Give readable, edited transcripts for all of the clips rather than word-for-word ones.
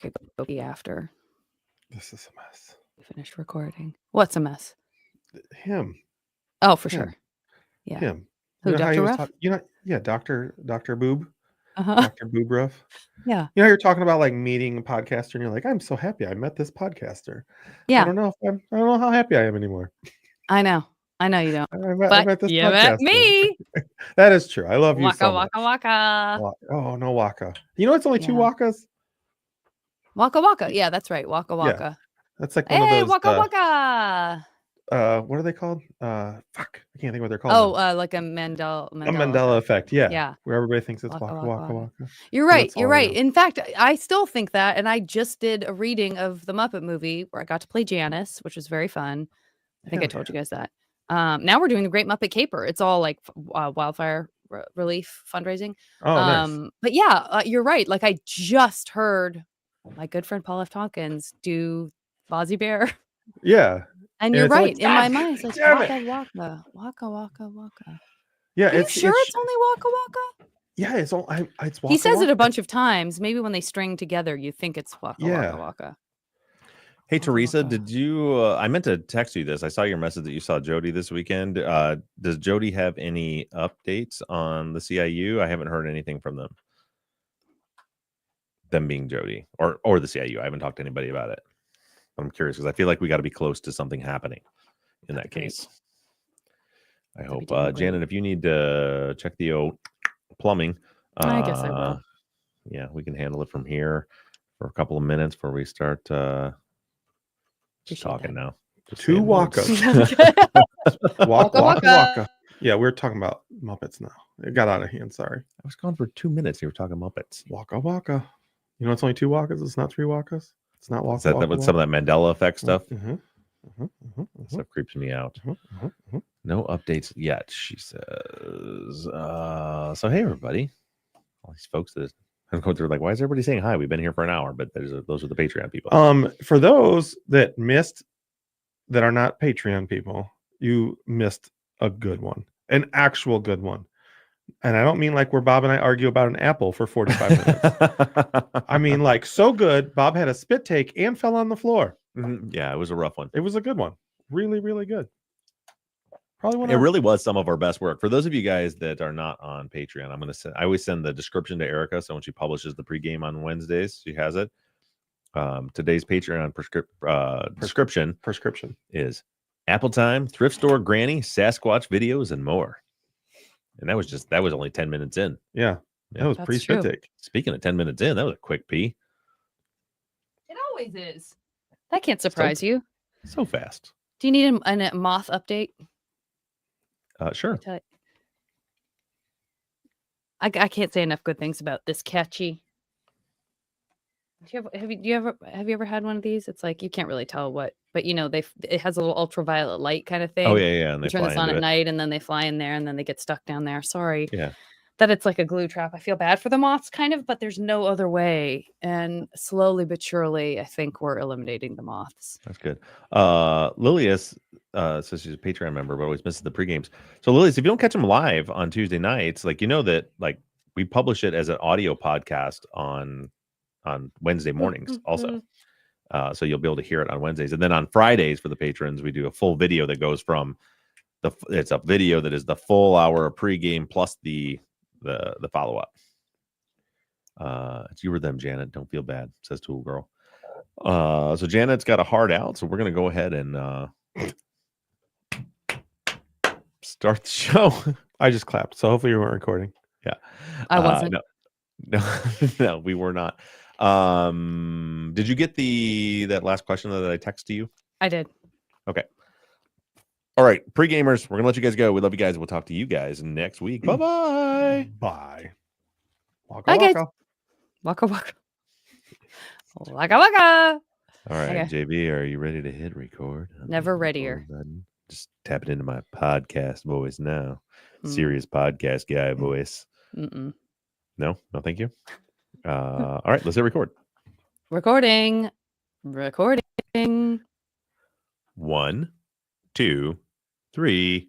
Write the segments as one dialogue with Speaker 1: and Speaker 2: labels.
Speaker 1: could go be after
Speaker 2: This is a mess.
Speaker 1: we finished recording. What's a mess?
Speaker 2: Him.
Speaker 1: Oh, for
Speaker 2: Him.
Speaker 1: sure. Yeah.
Speaker 2: Him.
Speaker 1: Who,
Speaker 2: You know how he
Speaker 1: Dr.
Speaker 2: was
Speaker 1: Ruff?
Speaker 2: talking? Yeah, Dr. Boob.
Speaker 1: Uh-huh.
Speaker 2: Dr. Boob Ruff.
Speaker 1: Yeah.
Speaker 2: You know, you're talking about like meeting a podcaster, and you're like, "I'm so happy I met this podcaster."
Speaker 1: Yeah.
Speaker 2: I don't know how happy I am anymore.
Speaker 1: I know you don't.
Speaker 2: I met this
Speaker 1: you
Speaker 2: podcaster.
Speaker 1: met me.
Speaker 2: That is true. I love you
Speaker 1: Waka
Speaker 2: so
Speaker 1: waka
Speaker 2: much.
Speaker 1: waka.
Speaker 2: Oh no, Waka. You know it's only 2
Speaker 1: Yeah.
Speaker 2: Wakas.
Speaker 1: Waka waka. Yeah, that's right. Waka
Speaker 2: Yeah.
Speaker 1: waka.
Speaker 2: That's like one of
Speaker 1: Hey,
Speaker 2: those.
Speaker 1: waka waka.
Speaker 2: What are they called? Fuck, I can't think what they're called.
Speaker 1: Oh, like a Mandela
Speaker 2: Mandela effect. Yeah.
Speaker 1: Yeah.
Speaker 2: Where everybody thinks it's
Speaker 1: Waka,
Speaker 2: waka
Speaker 1: waka,
Speaker 2: waka
Speaker 1: waka.
Speaker 2: waka.
Speaker 1: You're
Speaker 2: So
Speaker 1: right.
Speaker 2: that's
Speaker 1: You're
Speaker 2: all I
Speaker 1: right.
Speaker 2: know.
Speaker 1: In fact, I still think that, and I just did a reading of the Muppet movie where I got to play Janice, which was very fun. I think I told you guys that. Now we're doing the Great Muppet Caper. It's all like wildfire relief fundraising.
Speaker 2: Oh, nice.
Speaker 1: But yeah, you're right. Like I just heard my good friend Paul F. Tompkins do Fozzie Bear.
Speaker 2: Yeah.
Speaker 1: And you're
Speaker 2: it's
Speaker 1: right.
Speaker 2: like,
Speaker 1: In my mind, it's like
Speaker 2: damn
Speaker 1: waka waka waka waka.
Speaker 2: Yeah,
Speaker 1: Are you sure it's only waka waka?
Speaker 2: Yeah, it's waka
Speaker 1: He says
Speaker 2: waka.
Speaker 1: it a bunch of times. Maybe when they string together, you think it's waka
Speaker 2: Yeah.
Speaker 1: waka waka.
Speaker 3: Hey,
Speaker 1: Waka,
Speaker 3: Teresa,
Speaker 1: waka.
Speaker 3: did you? I meant to text you this. I saw your message that you saw Jody this weekend. Does Jody have any updates on the CIU? I haven't heard anything from them. Them being Jody or the CIU. I haven't talked to anybody about it. I'm curious because I feel like we got to be close to something happening in that case. I hope, Janet, if you need to check the old plumbing,
Speaker 1: I guess I will.
Speaker 3: Yeah, we can handle it from here for a couple of minutes before we start just talking now. Just
Speaker 2: 2
Speaker 3: saying words.
Speaker 2: wakas.
Speaker 1: Waka, waka.
Speaker 2: Waka. Yeah, we're talking about Muppets now. It got out of hand. Sorry.
Speaker 3: I was gone for 2 minutes. You were talking Muppets.
Speaker 2: Waka waka. You know, it's only 2 Wakas. It's not 3 Wakas. It's not waka.
Speaker 3: Is that
Speaker 2: waka,
Speaker 3: with
Speaker 2: waka.
Speaker 3: some of that Mandela effect stuff?
Speaker 2: Mm-hmm.
Speaker 3: Stuff creeps me out. No updates yet, she says. So hey, everybody. All these folks that I'm going through, like, why is everybody saying hi? We've been here for an hour, but those are the Patreon people.
Speaker 2: For those that missed, that are not Patreon people, you missed a good one, an actual good one. And I don't mean like where Bob and I argue about an apple for 45 minutes. I mean like so good. Bob had a spit take and fell on the floor.
Speaker 3: Yeah, it was a rough one.
Speaker 2: It was a good one. Really, really good. Probably one.
Speaker 3: It really was some of our best work. For those of you guys that are not on Patreon, I always send the description to Erica. So when she publishes the pregame on Wednesdays, she has it. Today's Patreon prescription is Apple Time, Thrift Store Granny, Sasquatch videos, and more. And that was only 10 minutes in.
Speaker 2: Yeah. That was pre-spit take.
Speaker 3: Speaking of 10 minutes in, that was a quick pee.
Speaker 1: It always is. That can't surprise you.
Speaker 3: So fast.
Speaker 1: Do you need a moth update?
Speaker 3: Sure.
Speaker 1: I can't say enough good things about this catchy. Have you ever had one of these? It's like you can't really tell what, but you know it has a little ultraviolet light kind of thing.
Speaker 3: Oh yeah. And
Speaker 1: they turn this on at night, and then they fly in there, and then they get stuck down there. Sorry.
Speaker 3: Yeah.
Speaker 1: That it's like a glue trap. I feel bad for the moths, kind of, but there's no other way. And slowly but surely, I think we're eliminating the moths.
Speaker 3: That's good. Lilius says she's a Patreon member, but always misses the pregames. So Lilius, if you don't catch them live on Tuesday nights, like that like we publish it as an audio podcast on Wednesday mornings also. So you'll be able to hear it on Wednesdays. And then on Fridays for the patrons, we do a full video that goes from it's a video that is the full hour of pregame plus the follow-up. It's you or them, Janet. Don't feel bad, says Tool Girl. So Janet's got a heart out, so we're gonna go ahead and start the show.
Speaker 2: I just clapped, so hopefully you weren't recording.
Speaker 3: Yeah.
Speaker 1: I wasn't.
Speaker 3: No, we were not. Did you get that last question that I texted to you?
Speaker 1: I did.
Speaker 3: Okay. All right, pre-gamers, we're gonna let you guys go. We love you guys. We'll talk to you guys next week. Bye-bye.
Speaker 2: Bye. Waka,
Speaker 1: Bye, guys.
Speaker 2: waka.
Speaker 1: Waka waka. Waka waka.
Speaker 3: All right,
Speaker 1: Okay.
Speaker 3: JB, are you ready to hit record?
Speaker 1: Never readier.
Speaker 3: Just tap it into my podcast voice now. Serious podcast guy voice.
Speaker 1: Mm-mm.
Speaker 3: No, thank you. All right, let's hit record.
Speaker 1: Recording.
Speaker 3: 1, 2, 3.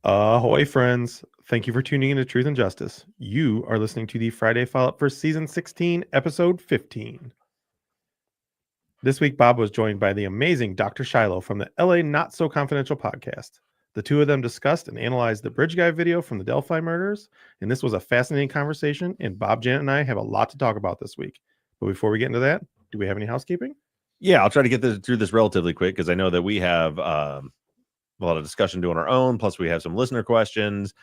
Speaker 2: Ahoy, friends. Thank you for tuning in to Truth and Justice. You are listening to the Friday follow-up for Season 16, Episode 15. This week, Bob was joined by the amazing Dr. Shiloh from the LA Not So Confidential podcast. The two of them discussed and analyzed the Bridge Guy video from the Delphi murders, and this was a fascinating conversation, and Bob, Janet, and I have a lot to talk about this week. But before we get into that, do we have any housekeeping?
Speaker 3: Yeah, I'll try to get through this relatively quick because I know that we have a lot of discussion doing our own, plus we have some listener questions.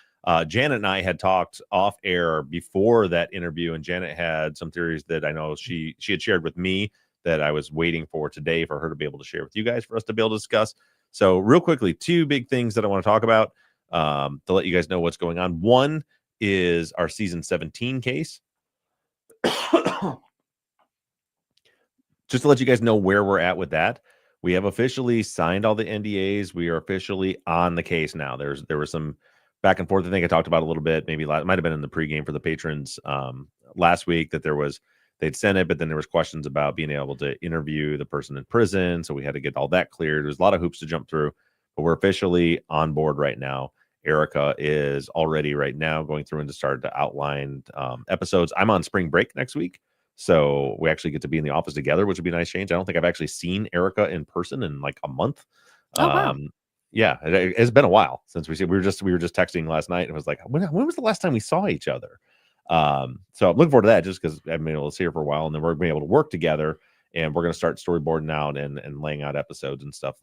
Speaker 3: Janet and I had talked off air before that interview, and Janet had some theories that I know she had shared with me that I was waiting for today for her to be able to share with you guys for us to be able to discuss. So real quickly, two big things that I want to talk about to let you guys know what's going on. One is our season 17 case. Just to let you guys know where we're at with that. We have officially signed all the NDAs. We are officially on the case now. There was some back and forth. I think I talked about a little bit. Maybe it might have been in the pregame for the patrons last week that they'd sent it, but then there was questions about being able to interview the person in prison. So we had to get all that cleared. There's a lot of hoops to jump through, but we're officially on board right now. Erica is already right now going through and to start to outline episodes. I'm on spring break next week. So we actually get to be in the office together, which would be a nice change. I don't think I've actually seen Erica in person in like a month.
Speaker 1: Oh, wow.
Speaker 3: Yeah, it's been a while since we were just texting last night and it was like, when was the last time we saw each other? So I'm looking forward to that just because I've been able to see her for a while, and then we're going to be able to work together, and we're going to start storyboarding out and laying out episodes and stuff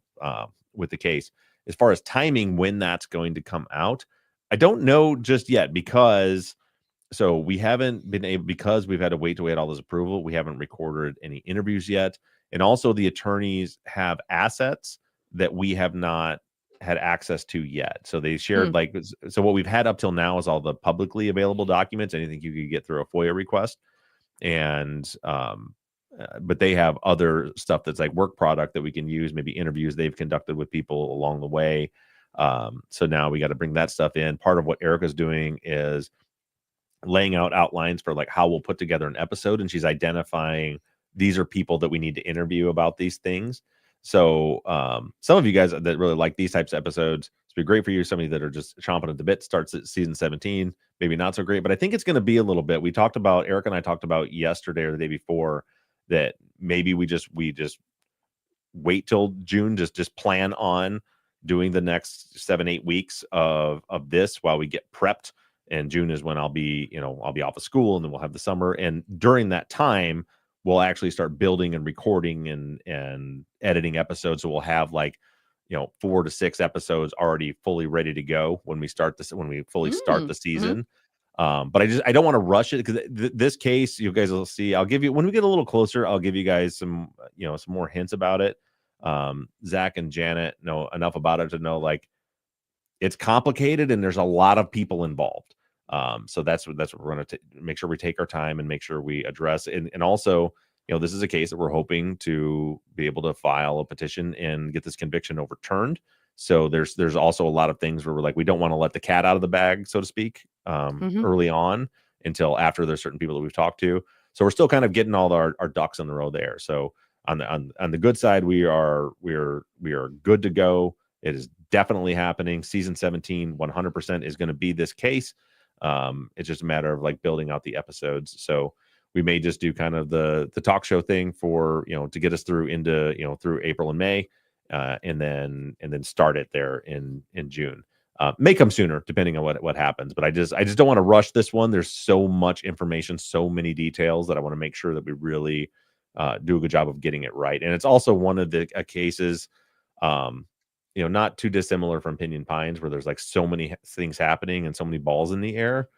Speaker 3: with the case. As far as timing, when that's going to come out, I don't know just yet because we haven't been able, because we've had to wait till we had all this approval. We haven't recorded any interviews yet. And also the attorneys have assets that we have not had access to yet. So they shared so what we've had up till now is all the publicly available documents, anything you could get through a FOIA request. And, but they have other stuff that's like work product that we can use, maybe interviews they've conducted with people along the way. So now we got to bring that stuff in. Part of what Erica's doing is laying out outlines for like how we'll put together an episode, and she's identifying these are people that we need to interview about these things. So some of you guys that really like these types of episodes, it's be great for you. Somebody that are just chomping at the bit, starts at season 17, maybe not so great, but I think it's going to be a little bit. Eric and I talked about yesterday or the day before that maybe we just wait till June, just plan on doing the next 7-8 weeks of this while we get prepped. And June is when I'll be off of school, and then we'll have the summer. And during that time, we'll actually start building and recording and editing episodes. So we'll have 4 to 6 episodes already fully ready to go when we start this, when we fully start the season. But I don't want to rush it because this case, you guys will see, I'll give you, when we get a little closer, I'll give you guys some more hints about it. Zach and Janet know enough about it to know it's complicated and there's a lot of people involved. So that's what we're going to make sure we take our time and make sure we address. And also, this is a case that we're hoping to be able to file a petition and get this conviction overturned. So there's also a lot of things where we're we don't want to let the cat out of the bag, so to speak, early on until after there's certain people that we've talked to. So we're still kind of getting all our ducks in the row there. So on the good side, we are good to go. It is definitely happening. Season 17, 100% is going to be this case. It's just a matter of building out the episodes. So we may just do kind of the talk show thing for, to get us through into, through April and May, and then start it there in June. May come sooner depending on what happens, but I just don't want to rush this one. There's so much information, so many details that I want to make sure that we really do a good job of getting it right. And it's also one of the cases, not too dissimilar from Pinyon Pines, where there's so many things happening and so many balls in the air,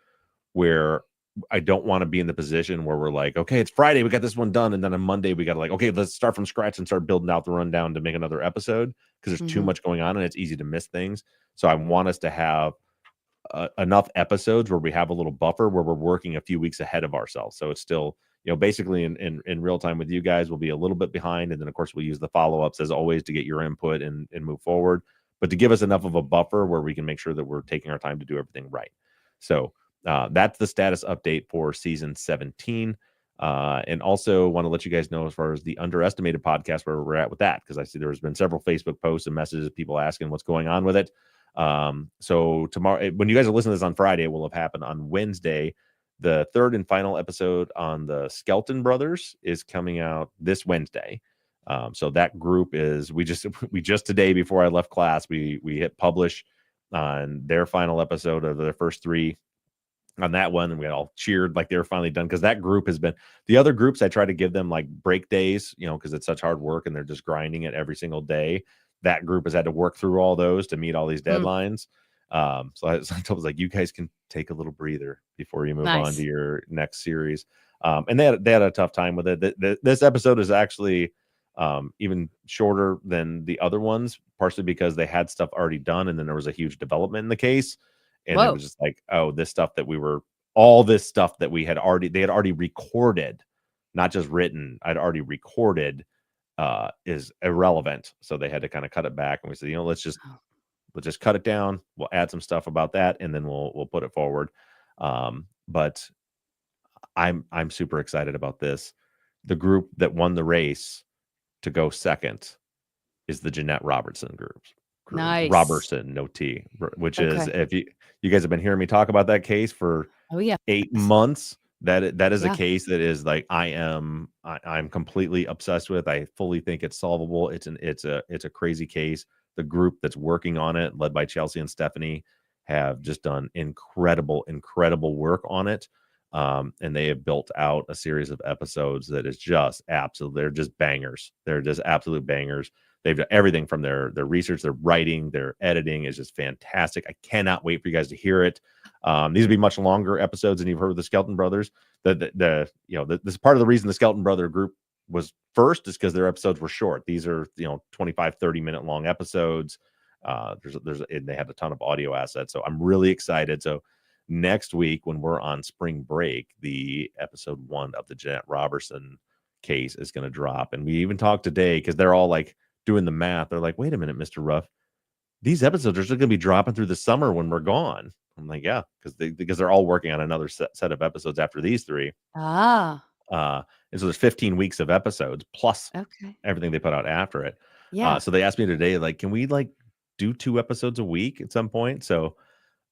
Speaker 3: where I don't want to be in the position where we're okay, it's Friday, we got this one done, and then on Monday we got to okay, let's start from scratch and start building out the rundown to make another episode, because there's too much going on and it's easy to miss things. So I want us to have enough episodes where we have a little buffer where we're working a few weeks ahead of ourselves. So it's still, basically in real time with you guys, we'll be a little bit behind. And then of course we'll use the follow-ups as always to get your input and move forward, but to give us enough of a buffer where we can make sure that we're taking our time to do everything right. So that's the status update for season 17. And also want to let you guys know as far as the Underestimated podcast, where we're at with that, because I see there's been several Facebook posts and messages, people asking what's going on with it. So tomorrow, when you guys are listening to this on Friday, it will have happened on Wednesday. The third and final episode on the Skelton brothers is coming out this Wednesday. So that group is we just today before I left class, we hit publish on their final episode of their first 3 on that one, and we all cheered like they were finally done, because that group has been, the other groups I try to give them like break days, because it's such hard work and they're just grinding it every single day. That group has had to work through all those to meet all these deadlines. So I was like, you guys can take a little breather before you move on to your next series. And they had a tough time with it. This episode is actually even shorter than the other ones, partially because they had stuff already done, and then there was a huge development in the case. And it was just like, oh, this stuff that they had already recorded, not just written, I'd already recorded, is irrelevant. So they had to kind of cut it back. And we said, let's just cut it down. We'll add some stuff about that, and then we'll put it forward. But I'm super excited about this. The group that won the race to go second is the Jeanette Robertson group.
Speaker 1: Nice.
Speaker 3: Robertson, no T, which is, if you guys have been hearing me talk about that case for 8 months, that is a case that is like I'm completely obsessed with. I fully think it's solvable. It's a crazy case. The group that's working on it, led by Chelsea and Stephanie, have just done incredible work on it. And they have built out a series of episodes that is just they're just bangers. They're just absolute bangers. They've done everything from their research, their writing, their editing is just fantastic. I cannot wait for you guys to hear it. These will be much longer episodes than you've heard of the Skelton brothers. This is part of the reason the Skelton brother group was first, is because their episodes were short. These are 25-30 minute long episodes. They have a ton of audio assets, so I'm really excited. So next week, when we're on spring break, the episode 1 of the Jeanette Robertson case is going to drop. And we even talked today, because they're all like doing the math. They're like, wait a minute, Mr. Ruff, these episodes are still going to be dropping through the summer when we're gone. I'm like, yeah, because they're all working on another set of episodes after these 3. And so there's 15 weeks of episodes plus everything they put out after it. So they asked me today, like, can we like do 2 episodes a week at some point? So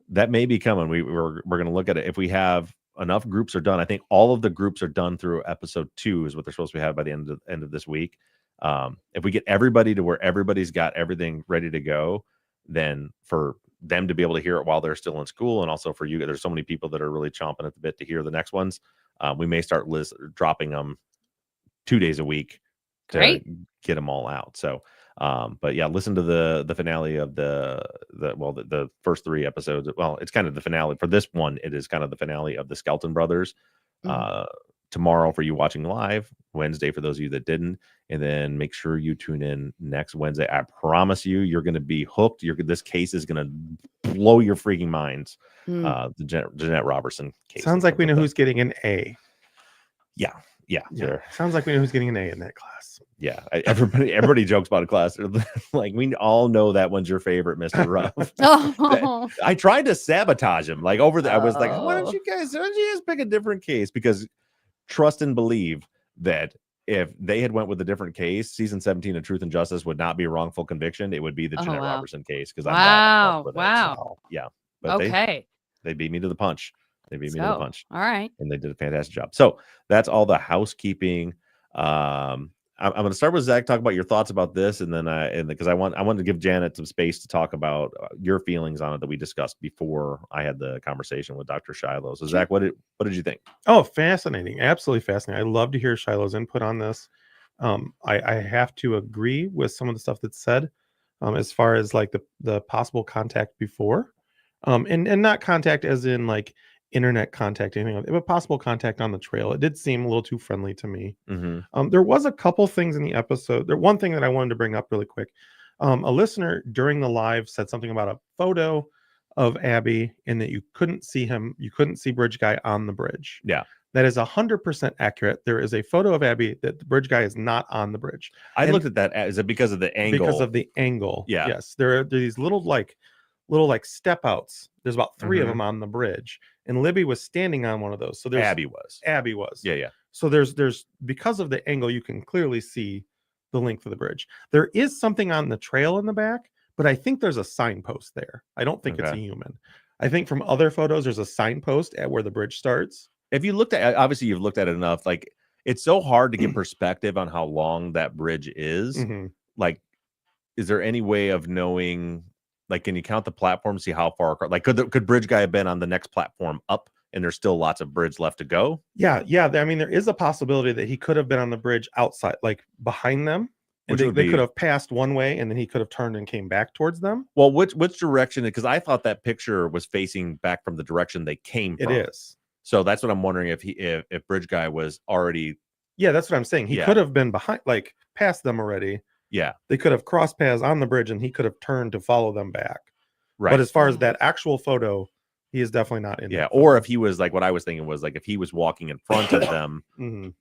Speaker 3: that may be coming. We're going to look at it. If we have enough groups are done, I think all of the groups are done through episode 2 is what they're supposed to have by the end of this week. If we get everybody to where everybody's got everything ready to go, then for them to be able to hear it while they're still in school, and also for you, there's so many people that are really chomping at the bit to hear the next ones. We may start dropping them 2 days a week to get them all out. So, but yeah, listen to the finale of the first 3 episodes. Well, it's kind of the finale for this one. It is kind of the finale of the Skelton brothers. Tomorrow for you watching live, Wednesday for those of you that didn't, and then make sure you tune in next Wednesday. I promise you're going to be hooked. This case is going to blow your freaking minds. The Jeanette Robertson case.
Speaker 2: Sounds like we know who's getting an A.
Speaker 3: Yeah.
Speaker 2: Sounds like we know who's getting an A in that class.
Speaker 3: Yeah, everybody jokes about a class. Like, we all know that one's your favorite, Mr. Ruff. I tried to sabotage him. Like I was like, why don't you guys pick a different case? Because trust and believe that if they had went with a different case, season 17 of Truth and Justice would not be a wrongful conviction. It would be the Jeanette Robertson case. Because yeah, but they beat me to the punch. All
Speaker 1: right,
Speaker 3: and they did a fantastic job. So that's all the housekeeping. I'm going to start with Zach. Talk about your thoughts about this, and then because I wanted to give Janet some space to talk about your feelings on it that we discussed before I had the conversation with Dr. Shiloh. So Zach, what did you think?
Speaker 2: Oh, fascinating! Absolutely fascinating. I love to hear Shiloh's input on this. I have to agree with some of the stuff that's said, as far as like the possible contact before, and not contact as in like internet contact, anything like that, but possible contact on the trail. It did seem a little too friendly to me. There was a couple things in the episode. One thing that I wanted to bring up really quick. A listener during the live said something about a photo of Abby and that you couldn't see him. You couldn't see Bridge Guy on the bridge.
Speaker 3: Yeah.
Speaker 2: That is 100% accurate. There is a photo of Abby that the Bridge Guy is not on the bridge.
Speaker 3: I looked at that. Is it because of the angle?
Speaker 2: Because of the angle.
Speaker 3: Yeah.
Speaker 2: Yes. There are these little step outs. There's about 3 of them on the bridge, and Libby was standing on one of those. So there's
Speaker 3: Abby was. Yeah.
Speaker 2: So there's because of the angle, you can clearly see the length of the bridge. There is something on the trail in the back, but I think there's a signpost there. I don't think it's a
Speaker 3: Okay.
Speaker 2: human. I think from other photos, there's a signpost at where the bridge starts.
Speaker 3: If you looked at, obviously you've looked at it enough, like it's so hard to get perspective on how long that bridge is.
Speaker 2: Mhm.
Speaker 3: Like, is there any way of knowing, like, can you count the platform, see how far across, like, could bridge guy have been on the next platform up and there's still lots of bridge left to go?
Speaker 2: Yeah. I mean, there is a possibility that he could have been on the bridge outside, like behind them. And
Speaker 3: Which would
Speaker 2: they
Speaker 3: be,
Speaker 2: could have passed one way and then he could have turned and came back towards them.
Speaker 3: well, which direction? Because I thought that picture was facing back from the direction they came
Speaker 2: It
Speaker 3: from.
Speaker 2: is.
Speaker 3: So that's what I'm wondering, if bridge guy was already,
Speaker 2: Yeah, that's what I'm saying. He
Speaker 3: Yeah.
Speaker 2: could have been behind, like past them already.
Speaker 3: yeah,
Speaker 2: They could have crossed paths on the bridge and he could have turned to follow them back.
Speaker 3: right.
Speaker 2: But as far as
Speaker 1: Right.
Speaker 2: that actual photo, he is definitely not in
Speaker 3: Yeah,
Speaker 2: that
Speaker 3: or
Speaker 2: photo.
Speaker 3: if he was like, what I was thinking was like if he was walking in front of them,
Speaker 2: Mhm.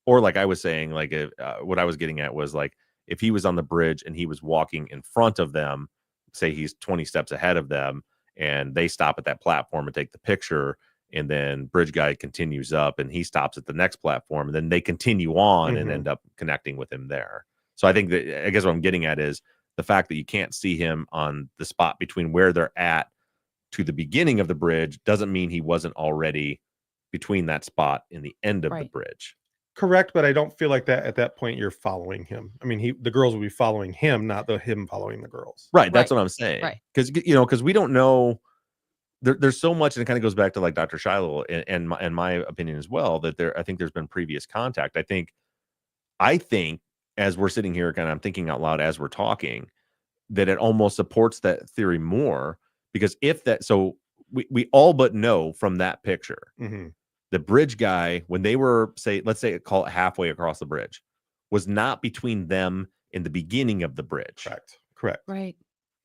Speaker 3: or like I was saying, like if, what I was getting at was like if he was on the bridge and he was walking in front of them, say he's 20 steps ahead of them, and they stop at that platform and take the picture, and then bridge guy continues up and he stops at the next platform, and then they continue on and
Speaker 2: Mhm.
Speaker 3: end up connecting with him there. So I think that, I guess what I'm getting at is the fact that you can't see him on the spot between where they're at to the beginning of the bridge doesn't mean he wasn't already between that spot in the end of the
Speaker 1: Right.
Speaker 3: bridge.
Speaker 2: Correct, but I don't feel like that at that point you're following him. I mean, the girls will be following him, not him following the girls.
Speaker 3: Right. That's
Speaker 1: Right.
Speaker 3: what I'm saying.
Speaker 1: Right.
Speaker 3: Because we don't know. There's so much, and it kind of goes back to like Dr. Shiloh and my opinion as well, that I think there's been previous contact. I think as we're sitting here, kind of, I'm thinking out loud as we're talking, that it almost supports that theory more, because so we all but know from that picture,
Speaker 2: Mhm.
Speaker 3: the bridge guy, when they were, let's say call it halfway across the bridge, was not between them in the beginning of the bridge.
Speaker 2: Correct.
Speaker 1: Right.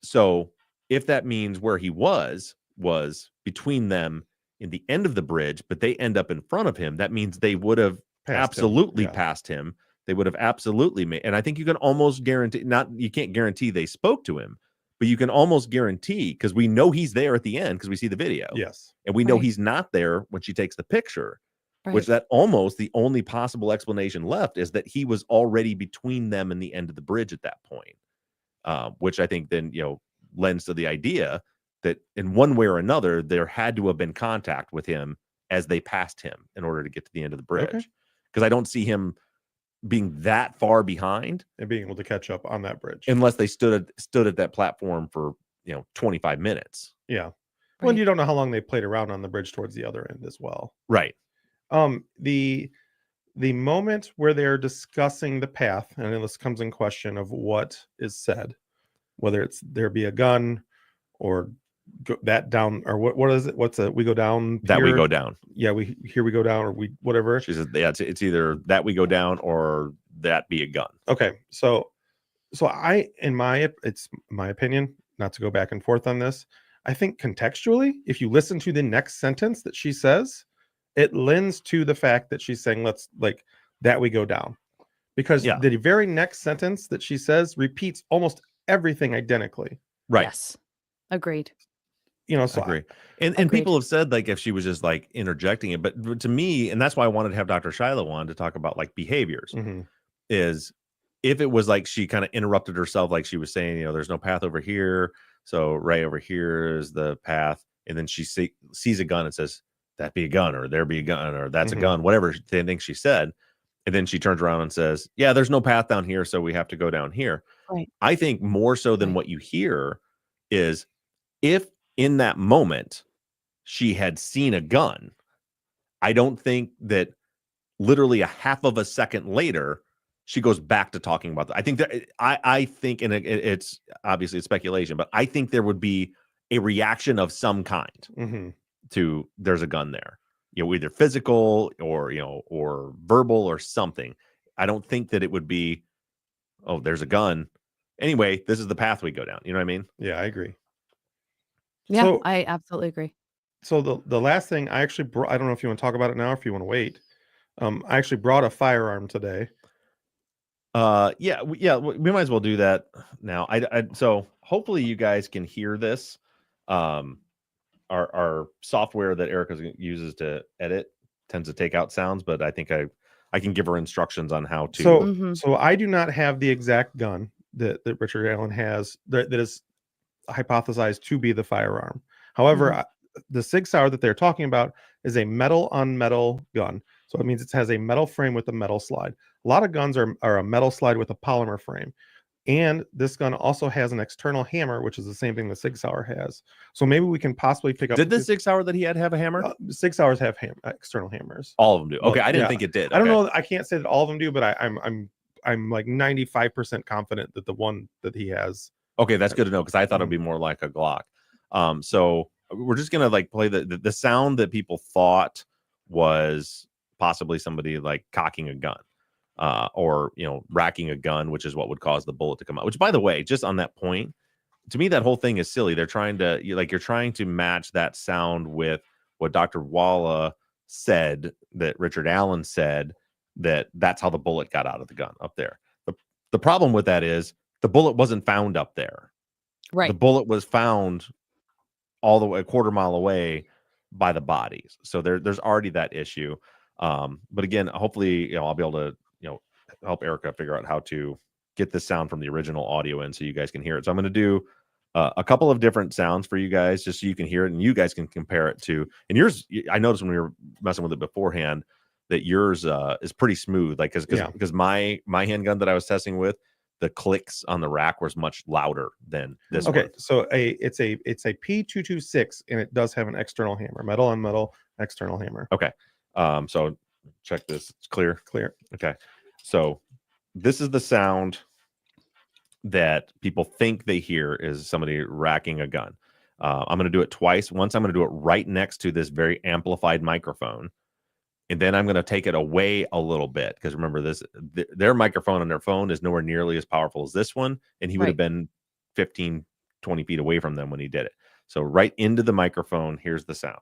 Speaker 3: So if that means where he was between them in the end of the bridge, but they end up in front of him, that means they would have
Speaker 2: Passed him,
Speaker 3: absolutely
Speaker 2: yeah.
Speaker 3: passed him. They would have absolutely made, and I think you can almost guarantee, you can't guarantee they spoke to him, but you can almost guarantee, because we know he's there at the end because we see the video.
Speaker 2: Yes.
Speaker 3: And we know
Speaker 1: Right.
Speaker 3: he's not there when she takes the picture,
Speaker 1: Right.
Speaker 3: which that almost the only possible explanation left is that he was already between them and the end of the bridge at that point. Which I think then, lends to the idea that in one way or another, there had to have been contact with him as they passed him in order to get to the end of the bridge.
Speaker 2: Okay.
Speaker 3: Because I don't see him being that far behind
Speaker 2: And being able to catch up on that bridge.
Speaker 3: unless they stood at that platform for 25 minutes.
Speaker 2: Yeah. Well, and
Speaker 1: Right.
Speaker 2: you don't know how long they played around on the bridge towards the other end as well.
Speaker 3: Right.
Speaker 2: The moment where they're discussing the path, and this comes in question of what is said, whether it's there be a gun or that down, or what is it? We go down
Speaker 3: That we
Speaker 2: here?
Speaker 3: go down.
Speaker 2: Yeah, we go down, or we whatever.
Speaker 3: She says, yeah, it's either that we go down or that be a gun.
Speaker 2: Okay, so it's my opinion, not to go back and forth on this. I think contextually, if you listen to the next sentence that she says, it lends to the fact that she's saying, let's like that we go down, because
Speaker 3: Yeah.
Speaker 2: the very next sentence that she says repeats almost everything identically.
Speaker 3: Right.
Speaker 1: Yes. Agreed.
Speaker 2: So
Speaker 3: I agree. And
Speaker 1: Agreed.
Speaker 3: people have said like if she was just like interjecting it, but to me, and that's why I wanted to have Dr. Shiloh on to talk about like behaviors,
Speaker 2: Mhm.
Speaker 3: is if it was like she kind of interrupted herself, like she was saying, there's no path over here, so right over here is the path, and then she sees a gun and says, that be a gun, or there be a gun, or that's
Speaker 2: Mhm.
Speaker 3: a gun, whatever they think she said, and then she turns around and says, yeah, there's no path down here, so we have to go down here.
Speaker 1: Right.
Speaker 3: I think more so than
Speaker 1: Right.
Speaker 3: what you hear is if in that moment she had seen a gun, I don't think that literally a half of a second later she goes back to talking about that. I think that I think, and it's obviously it's speculation, but I think there would be a reaction of some kind
Speaker 2: Mhm.
Speaker 3: to there's a gun there, either physical or or verbal or something. I don't think that it would be, oh, there's a gun. Anyway, this is the path we go down. You know what I mean?
Speaker 2: Yeah, I agree.
Speaker 1: Yeah,
Speaker 2: So
Speaker 1: I absolutely agree.
Speaker 2: So the last thing I actually brought, I don't know if you want to talk about it now or if you want to wait. I actually brought a firearm today.
Speaker 3: We might as well do that now. So hopefully you guys can hear this. Our software that Erica uses to edit tends to take out sounds, but I think I can give her instructions on how to.
Speaker 2: So
Speaker 1: Mhm.
Speaker 2: so I do not have the exact gun that Richard Allen has that is hypothesized to be the firearm. However, the Sig Sauer that they're talking about is a metal on metal gun. So it means it has a metal frame with a metal slide. A lot of guns are a metal slide with a polymer frame. And this gun also has an external hammer, which is the same thing the Sig Sauer has. So maybe we can possibly pick up.
Speaker 3: Did the Sig Sauer that he had have a hammer?
Speaker 2: Sig Sauers have external hammers.
Speaker 3: All of them do. Okay,
Speaker 2: Well,
Speaker 3: I didn't think it did.
Speaker 2: I don't know. I can't say that all of them do, but I'm like 95% confident that the one that he has.
Speaker 3: Okay, that's good to know because I thought it'd be more like a Glock. So we're just gonna like play the sound that people thought was possibly somebody like cocking a gun, or racking a gun, which is what would cause the bullet to come out. Which, by the way, just on that point, to me, that whole thing is silly. They're trying to you're trying to match that sound with what Dr. Walla said, that Richard Allen said, that's how the bullet got out of the gun up there. The problem with that is the bullet wasn't found up there.
Speaker 1: Right.
Speaker 3: The bullet was found all the way a quarter mile away by the bodies. So there's already that issue. But again, hopefully, I'll be able to, help Erica figure out how to get this sound from the original audio in so you guys can hear it. So I'm going to do a couple of different sounds for you guys just so you can hear it and you guys can compare it to. And yours, I noticed when we were messing with it beforehand that yours is pretty smooth. Like, because my handgun that I was testing with, the clicks on the rack was much louder than this one.
Speaker 2: So it's a P226 and it does have an external hammer, metal on metal external hammer.
Speaker 3: Okay. So check this. It's clear. Okay. So this is the sound that people think they hear is somebody racking a gun. I'm going to do it twice. Once I'm going to do it right next to this very amplified microphone. And then I'm going to take it away a little bit because remember their microphone on their phone is nowhere nearly as powerful as this one. And he would have been 15, 20 feet away from them when he did it. So right into the microphone, here's the sound.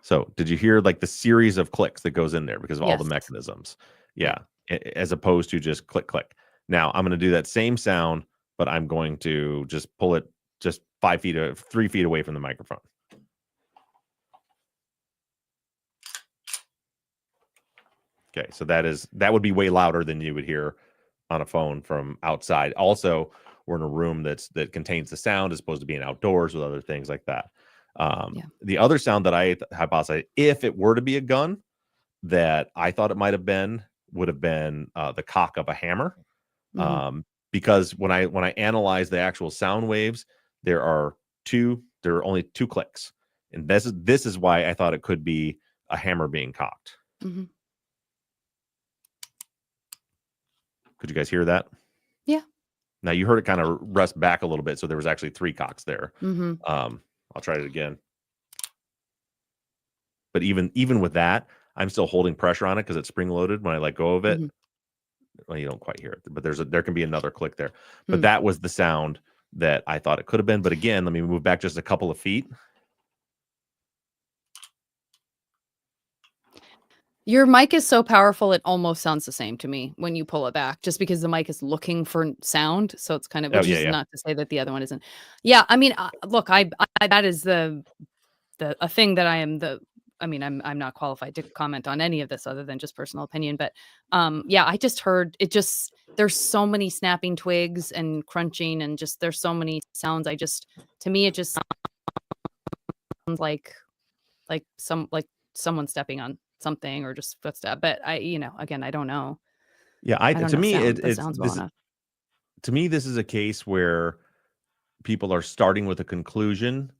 Speaker 3: So did you hear like the series of clicks that goes in there because of all the mechanisms? Yeah. As opposed to just click, click. Now I'm going to do that same sound, but I'm going to just pull it just 3 feet away from the microphone. Okay, so that would be way louder than you would hear on a phone from outside. Also, we're in a room that contains the sound as opposed to being outdoors with other things like that. The other sound that I hypothesized, if it were to be a gun, that I thought it might have been, would have been the cock of a hammer. Because when I analyze the actual sound waves, there are only 2 clicks, and this is why I thought it could be a hammer being cocked. Could you guys hear that?
Speaker 1: Yeah.
Speaker 3: Now you heard it kind of rest back a little bit, so there was actually 3 cocks there. I'll try it again. But even with that, I'm still holding pressure on it because it's spring loaded. When I let go of it, well, you don't quite hear it, but there can be another click there. But that was the sound that I thought it could have been. But again, let me move back just a couple of feet.
Speaker 1: Your mic is so powerful, it almost sounds the same to me when you pull it back, just because the mic is looking for sound. So it's kind of, which is not to say that the other one isn't. Yeah. I mean, look, that is a thing that I'm not qualified to comment on any of this other than just personal opinion. But I just heard there's so many snapping twigs and crunching and there's so many sounds. To me, it just sounds like someone stepping on something or just footstep. But again, I don't know.
Speaker 3: Yeah. To me, it
Speaker 1: sounds well enough.
Speaker 3: To me, this is a case where people are starting with a conclusion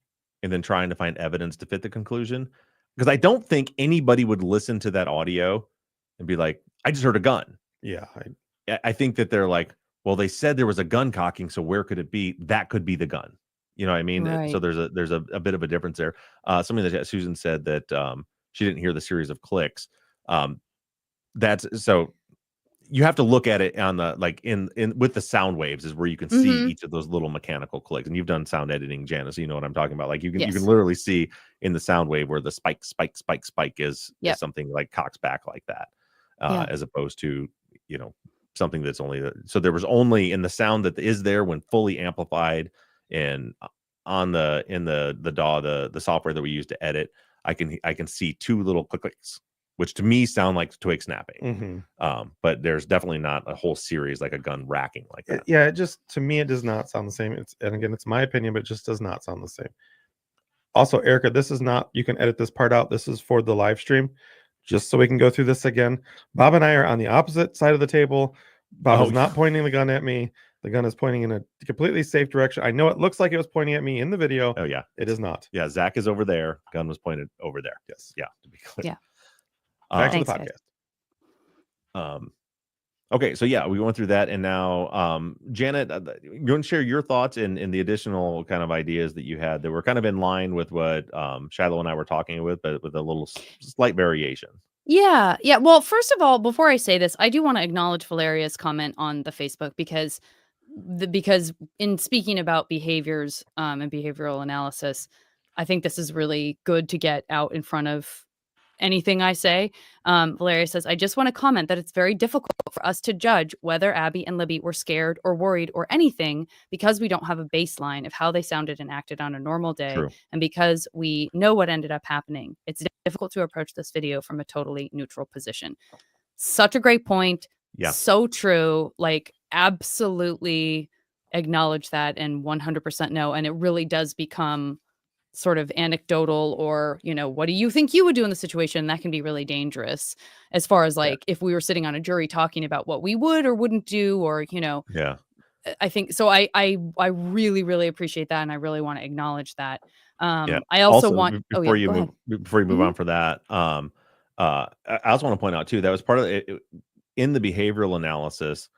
Speaker 3: and then trying to find evidence to fit the conclusion. Because I don't think anybody would listen to that audio and be like, I just heard a gun.
Speaker 2: Yeah.
Speaker 3: I think that they're like, well, they said there was a gun cocking, so where could it be? That could be the gun. You know what I mean?
Speaker 1: Right.
Speaker 3: So there's a bit of a difference there. Something that Susan said that she didn't hear the series of clicks. That's so you have to look at it on the in with the sound waves is where you can see each of those little mechanical clicks. And you've done sound editing, Janice, so you know what I'm talking about. Like you can literally see in the sound wave where the spike is something like cocks back like that, as opposed to something that's only so there was only in the sound that is there when fully amplified and in the DAW, the software that we use to edit. I can see 2 little clicks which to me sound like twig snapping. But there's definitely not a whole series like a gun racking like that.
Speaker 2: Yeah, it just, to me, it does not sound the same. And again, it's my opinion, but it just does not sound the same. Also, Erica, this is not, you can edit this part out. This is for the live stream, just so we can go through this again. Bob and I are on the opposite side of the table. Bob is not pointing the gun at me. The gun is pointing in a completely safe direction. I know it looks like it was pointing at me in the video.
Speaker 3: Oh, yeah.
Speaker 2: It is not.
Speaker 3: Yeah, Zach is over there. Gun was pointed over there.
Speaker 2: Yes.
Speaker 3: Yeah, to be clear.
Speaker 1: Yeah.
Speaker 2: Back to the podcast.
Speaker 3: Okay, so yeah, we went through that, and now Janet, you want to share your thoughts and the additional kind of ideas that you had that were kind of in line with what Shiloh and I were talking with, but with a little slight variation.
Speaker 1: Yeah. Well, first of all, before I say this, I do want to acknowledge Valeria's comment on the Facebook because in speaking about behaviors and behavioral analysis, I think this is really good to get out in front of anything I say. Valeria says, I just want to comment that it's very difficult for us to judge whether Abby and Libby were scared or worried or anything because we don't have a baseline of how they sounded and acted on a normal day.
Speaker 3: True.
Speaker 1: And because we know what ended up happening. It's difficult to approach this video from a totally neutral position. Such a great point.
Speaker 3: Yeah.
Speaker 1: So true. Like, absolutely acknowledge that and 100% no. And it really does become sort of anecdotal or, what do you think you would do in the situation? That can be really dangerous as far as like if we were sitting on a jury talking about what we would or wouldn't do or,
Speaker 3: Yeah.
Speaker 1: I think so. I really, really appreciate that. And I really want to acknowledge that.
Speaker 3: Yeah.
Speaker 1: I also want
Speaker 3: before you move on for that. I also want to point out too, that was part of it in the behavioral analysis.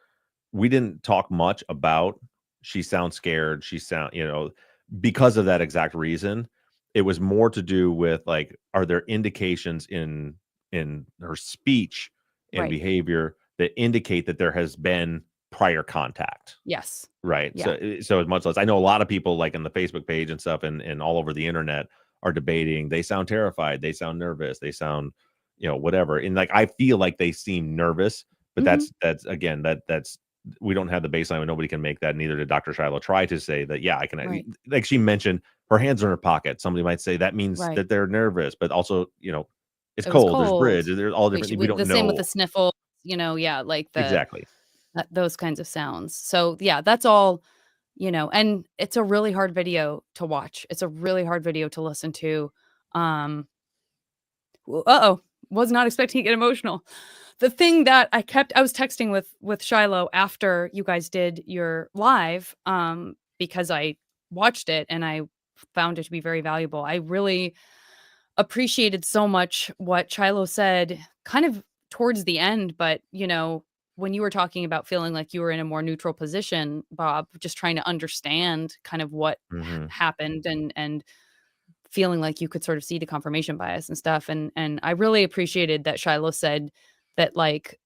Speaker 3: We didn't talk much about she sounds scared. Because of that exact reason. It was more to do with like, are there indications in her speech and behavior that indicate that there has been prior contact?
Speaker 1: Yes.
Speaker 3: Right.
Speaker 1: Yeah.
Speaker 3: So as much as I know a lot of people like in the Facebook page and stuff and all over the internet are debating, they sound terrified, they sound nervous, they sound, whatever. And like, I feel like they seem nervous, but that's again, that's, we don't have the baseline and nobody can make that. Neither did Dr. Shiloh try to say that. Yeah, I can. Like she mentioned, her hands are in her pocket. Somebody might say that means that they're nervous, but also, it's cold. There's bridge. There's all different. We don't know.
Speaker 1: The same with the sniffle. Like
Speaker 3: exactly
Speaker 1: those kinds of sounds. So yeah, that's all. And it's a really hard video to watch. It's a really hard video to listen to. Was not expecting to get emotional. The thing that I was texting with Shiloh after you guys did your live, because I watched it and I found it to be very valuable. I really appreciated so much what Shiloh said kind of towards the end, but when you were talking about feeling like you were in a more neutral position, Bob, just trying to understand kind of what happened and feeling like you could sort of see the confirmation bias and stuff. And I really appreciated that Shiloh said that like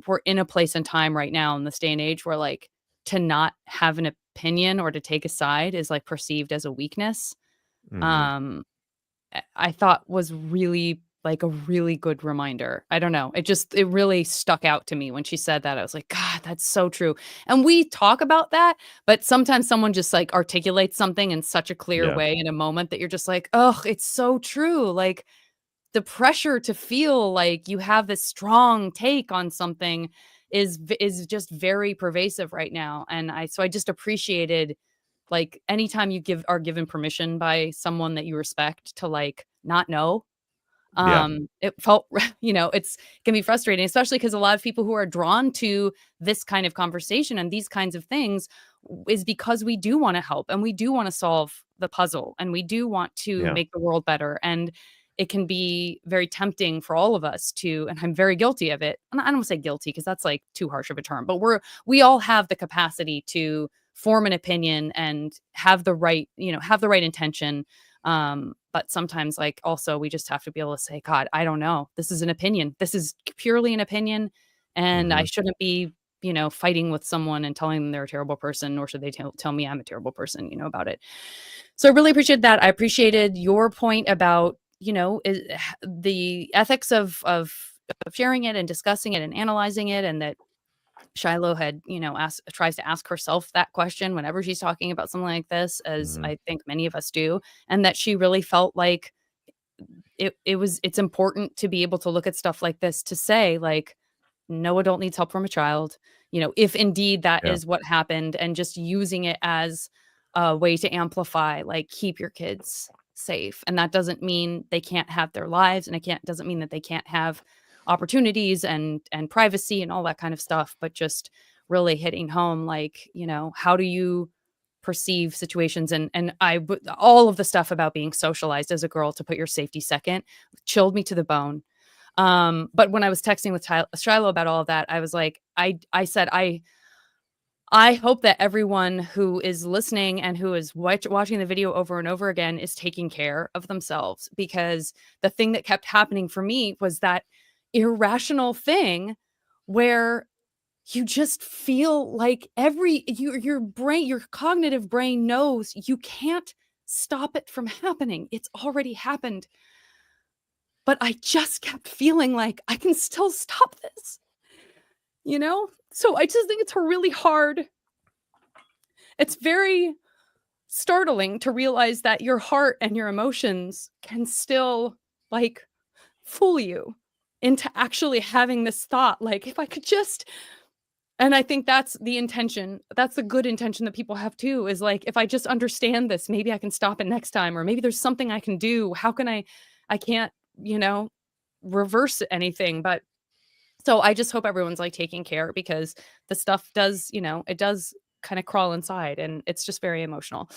Speaker 1: we're in a place and time right now in this day and age where like to not have an opinion or to take a side is like perceived as a weakness. I thought was really like a really good reminder. I don't know. It really stuck out to me when she said that. I was like, God, that's so true. And we talk about that, but sometimes someone just like articulates something in such a clear way in a moment that you're just like, oh, it's so true. Like the pressure to feel like you have this strong take on something is just very pervasive right now. And I just appreciated like anytime you are given permission by someone that you respect to like not know. It felt, it can be frustrating, especially because a lot of people who are drawn to this kind of conversation and these kinds of things is because we do want to help and we do want to solve the puzzle and we do want to make the world better. And it can be very tempting for all of us and I'm very guilty of it. And I don't want to say guilty because that's like too harsh of a term, but we all have the capacity to form an opinion and have the right intention. But sometimes like also we just have to be able to say, God, I don't know. This is an opinion. This is purely an opinion. And I shouldn't be, fighting with someone and telling them they're a terrible person, nor should they tell me I'm a terrible person, about it. So I really appreciate that. I appreciated your point about, the ethics of sharing it and discussing it and analyzing it. And that Shiloh had, tries to ask herself that question whenever she's talking about something like this, as I think many of us do. And that she really felt like it's important to be able to look at stuff like this to say, like, no adult needs help from a child, if indeed that
Speaker 3: Yeah.
Speaker 1: is what happened, and just using it as a way to amplify, like, keep your kids safe. And that doesn't mean they can't have their lives, and doesn't mean that they can't have opportunities and privacy and all that kind of stuff, but just really hitting home, like, how do you perceive situations, and all of the stuff about being socialized as a girl to put your safety second chilled me to the bone. But when I was texting with Shiloh about all of that, I was like, I said, I hope that everyone who is listening and who is watching the video over and over again is taking care of themselves, because the thing that kept happening for me was that irrational thing where you just feel like your brain, your cognitive brain knows you can't stop it from happening. It's already happened. But I just kept feeling like I can still stop this, So I just think it's really hard. It's very startling to realize that your heart and your emotions can still, like, fool you into actually having this thought, like, if I could just. And I think that's the intention. That's the good intention that people have too, is like, if I just understand this, maybe I can stop it next time, or maybe there's something I can do. How can I can't, reverse anything. But so I just hope everyone's, like, taking care, because the stuff does, it does kind of crawl inside, and it's just very emotional.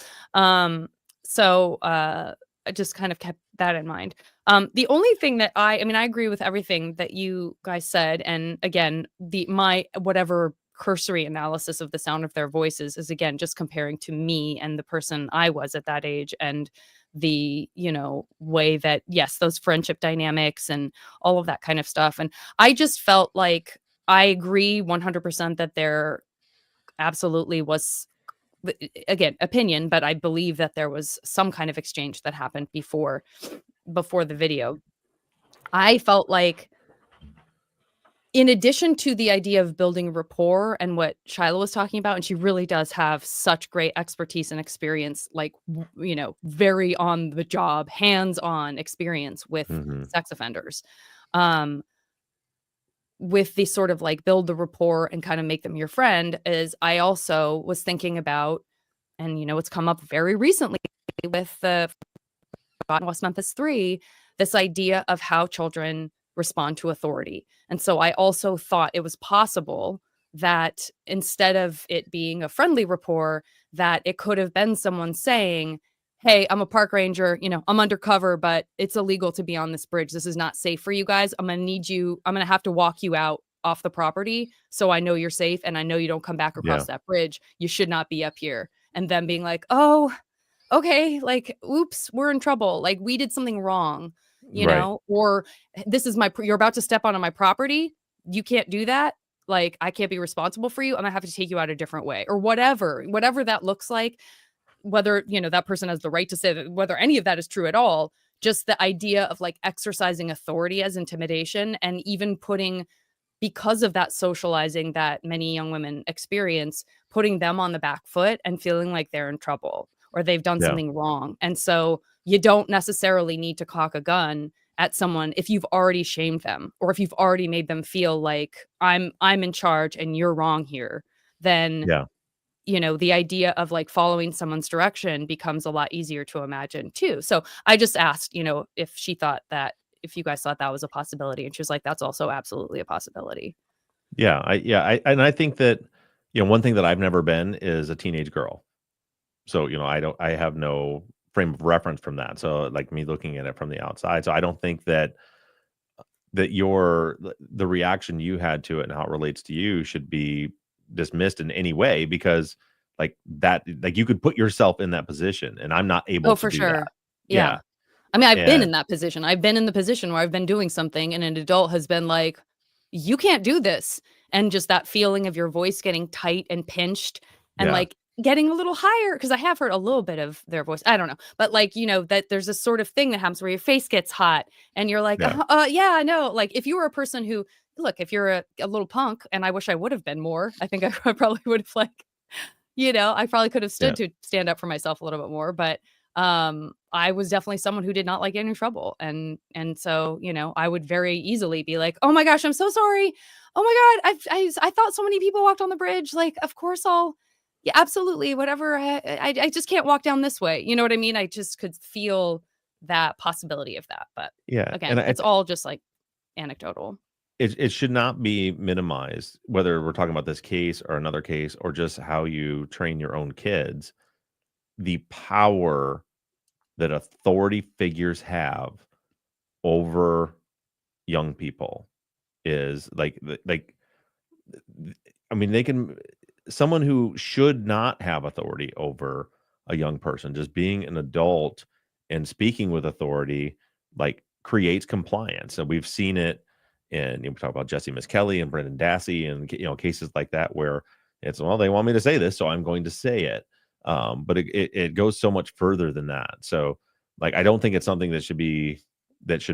Speaker 1: So I just kind of kept that in mind. The only thing that I mean, I agree with everything that you guys said. And again, my whatever cursory analysis of the sound of their voices is, again, just comparing to me and the person I was at that age, and the, way that, yes, those friendship dynamics and all of that kind of stuff. And I just felt like I agree 100% that there absolutely was, again, opinion, but I believe that there was some kind of exchange that happened before the video. I felt like, in addition to the idea of building rapport and what Shiloh was talking about, and she really does have such great expertise and experience, like, very on the job, hands-on experience with sex offenders. With the sort of, like, build the rapport and kind of make them your friend, is I also was thinking about, and it's come up very recently with the West Memphis 3, this idea of how children respond to authority. And so I also thought it was possible that, instead of it being a friendly rapport, that it could have been someone saying, hey, I'm a park ranger, I'm undercover, but it's illegal to be on this bridge. This is not safe for you guys. I'm going to have to walk you out off the property, so I know you're safe, and I know you don't come back across that bridge. You should not be up here. And then being like, oh, okay, like, oops, we're in trouble. Like, we did something wrong, or this is you're about to step onto my property. You can't do that. Like, I can't be responsible for you. I'm gonna have to take you out a different way, or whatever that looks like. Whether, that person has the right to say that, whether any of that is true at all, just the idea of, like, exercising authority as intimidation, and even putting, because of that socializing that many young women experience, putting them on the back foot and feeling like they're in trouble or they've done something wrong. And so you don't necessarily need to cock a gun at someone if you've already shamed them, or if you've already made them feel like I'm in charge and you're wrong here. Then the idea of, like, following someone's direction becomes a lot easier to imagine too. So I just asked, if she thought that, if you guys thought that was a possibility, and she was like, that's also absolutely a possibility.
Speaker 3: I think that, one thing that I've never been is a teenage girl. So, I have no frame of reference from that. So, like, me looking at it from the outside. So I don't think that the reaction you had to it and how it relates to you should be dismissed in any way, because, like, that, like, you could put yourself in that position, and I'm not able to do that.
Speaker 1: Yeah. I mean, I've been in that position. I've been in the position where I've been doing something and an adult has been like, you can't do this. And just that feeling of your voice getting tight and pinched, and like getting a little higher, because I have heard a little bit of their voice. I don't know. But, like, that there's a sort of thing that happens where your face gets hot and you're like, yeah, I know. Like, if you were a person who, look, if you're a little punk, and I wish I would have been more, I think I probably would have, like, I probably could have stood to stand up for myself a little bit more. But I was definitely someone who did not like getting in trouble. And so, I would very easily be like, "Oh my gosh, I'm so sorry. Oh my God, I thought so many people walked on the bridge. Like, of course yeah, absolutely, whatever. I just can't walk down this way." You know what I mean? I just could feel that possibility of that. But
Speaker 3: Yeah, and
Speaker 1: again, it's all just like anecdotal.
Speaker 3: it should not be minimized, whether we're talking about this case or another case or just how you train your own kids. The power that authority figures have over young people is like I mean, they can someone who should not have authority over a young person, just being an adult and speaking with authority, like creates compliance. And we've seen it in, we talk about Jesse Miss Kelly and Brendan Dassey and, cases like that where it's, well, they want me to say this, so I'm going to say it. But it goes so much further than that. So like, I don't think it's something that should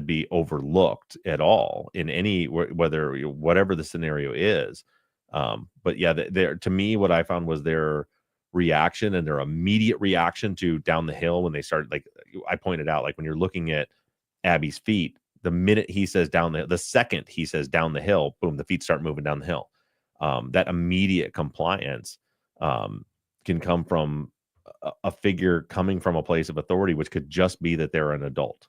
Speaker 3: be overlooked at all in any, whether, whatever the scenario is. But yeah, there, to me, what I found was their reaction and their immediate reaction to down the hill when they started, like I pointed out, like when you're looking at Abby's feet, the minute he says the second he says down the hill, boom, the feet start moving down the hill. That immediate compliance can come from a figure coming from a place of authority, which could just be that they're an adult,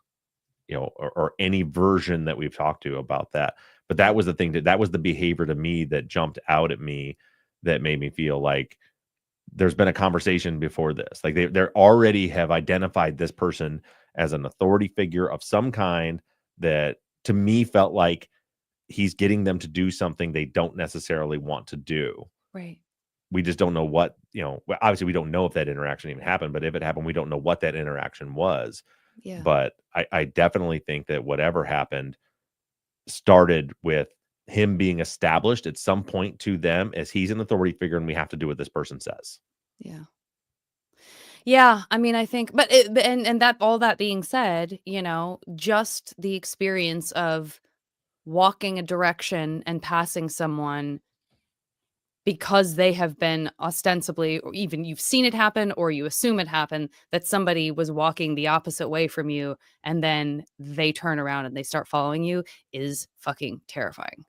Speaker 3: or any version that we've talked to about that. But that was the thing that was the behavior to me that jumped out at me, that made me feel like there's been a conversation before this. Like they're already have identified this person as an authority figure of some kind that to me felt like he's getting them to do something they don't necessarily want to do.
Speaker 1: Right.
Speaker 3: We just don't know what, obviously we don't know if that interaction even happened, but if it happened, we don't know what that interaction was.
Speaker 1: Yeah.
Speaker 3: But I definitely think that whatever happened started with him being established at some point to them as he's an authority figure and we have to do what this person says.
Speaker 1: Yeah. Yeah, I mean, I think, but and that, all that being said, just the experience of walking a direction and passing someone because they have been ostensibly, or even you've seen it happen or you assume it happened, that somebody was walking the opposite way from you and then they turn around and they start following you, is fucking terrifying.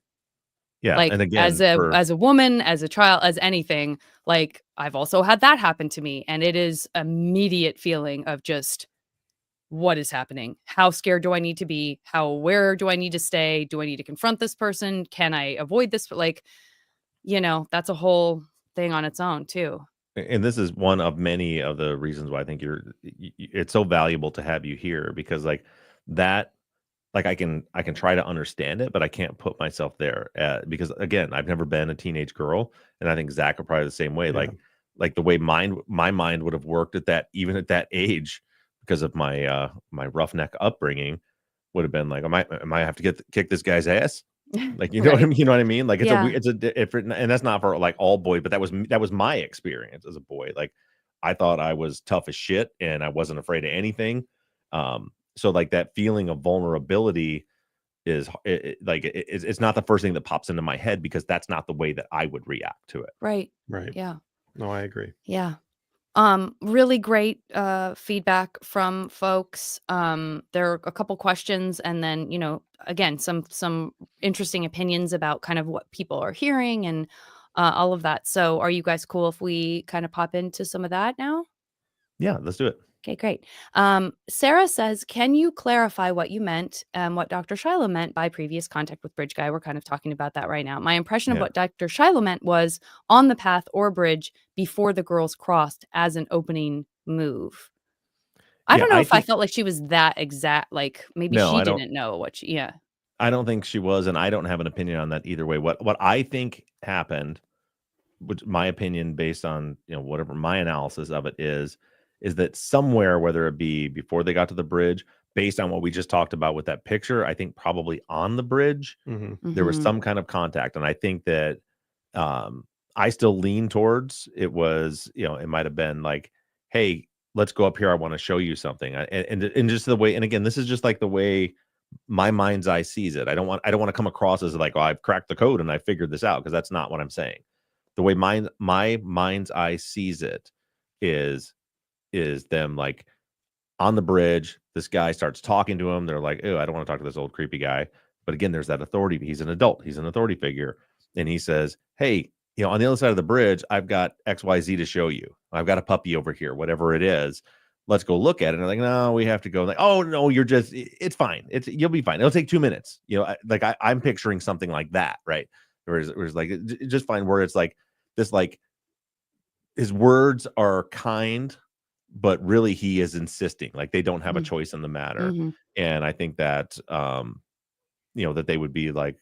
Speaker 3: Yeah,
Speaker 1: Like,
Speaker 3: and again,
Speaker 1: as a woman, as a child, as anything, like, I've also had that happen to me, and it is immediate feeling of just, "What is happening? How scared do I need to be? Where do I need to stay? Do I need to confront this person? Can I avoid this?" Like, that's a whole thing on its own too.
Speaker 3: and this is one of many of the reasons why I think it's so valuable to have you here, because like that, like I can try to understand it, but I can't put myself there, because again, I've never been a teenage girl, and I think Zach are probably the same way.
Speaker 2: Yeah.
Speaker 3: Like the way my mind would have worked at that, even at that age, because of my my roughneck upbringing, would have been like, am I have to kick this guy's ass? Like, you know what I
Speaker 1: Right.
Speaker 3: mean? You know what I mean? Like
Speaker 1: Yeah.
Speaker 3: it's a different, and that's not for like all boys, but that was my experience as a boy. Like I thought I was tough as shit and I wasn't afraid of anything. So like that feeling of vulnerability is it's not the first thing that pops into my head, because that's not the way that I would react to it.
Speaker 1: Right.
Speaker 2: Right.
Speaker 1: Yeah.
Speaker 2: No, I agree.
Speaker 1: Yeah. Really great feedback from folks. There are a couple questions, and then, again, some interesting opinions about kind of what people are hearing and all of that. So are you guys cool if we kind of pop into some of that now?
Speaker 3: Yeah, let's do it.
Speaker 1: Okay, great. Sarah says, can you clarify what you meant, what Dr. Shiloh meant by previous contact with Bridge Guy? We're kind of talking about that right now. My impression of
Speaker 3: Yeah.
Speaker 1: what Dr. Shiloh meant was on the path or bridge before the girls crossed as an opening move. I
Speaker 3: Yeah,
Speaker 1: don't know
Speaker 3: I
Speaker 1: if I
Speaker 3: think
Speaker 1: felt like she was that exact, like maybe
Speaker 3: no,
Speaker 1: she didn't know what yeah.
Speaker 3: I don't think she was, and I don't have an opinion on that either way. What I think happened, which my opinion based on, whatever my analysis of it is that somewhere, whether it be before they got to the bridge, based on what we just talked about with that picture, I think probably on the bridge, there was
Speaker 1: Mhm.
Speaker 3: some kind of contact. And I think that I still lean towards it was, it might have been like, hey, let's go up here. I want to show you something. And just the way, and again, this is just like the way my mind's eye sees it. I don't want to come across as like, oh, I've cracked the code and I figured this out, because that's not what I'm saying. The way my mind's eye sees it is them like on the bridge. This guy starts talking to him. They're like, "Oh, I don't want to talk to this old creepy guy." But again, there's that authority. He's an adult. He's an authority figure, and he says, "Hey, on the other side of the bridge, I've got XYZ to show you. I've got a puppy over here, whatever it is. Let's go look at it." And they're like, "No, we have to go." Like, "Oh no, it's fine. You'll be fine. It'll take 2 minutes." I'm picturing something like that, right? Whereas like just fine, where it's like this, like his words are kind, but really he is insisting, like they don't have a choice in the matter.
Speaker 1: Mm-hmm.
Speaker 3: And I think that that they would be like,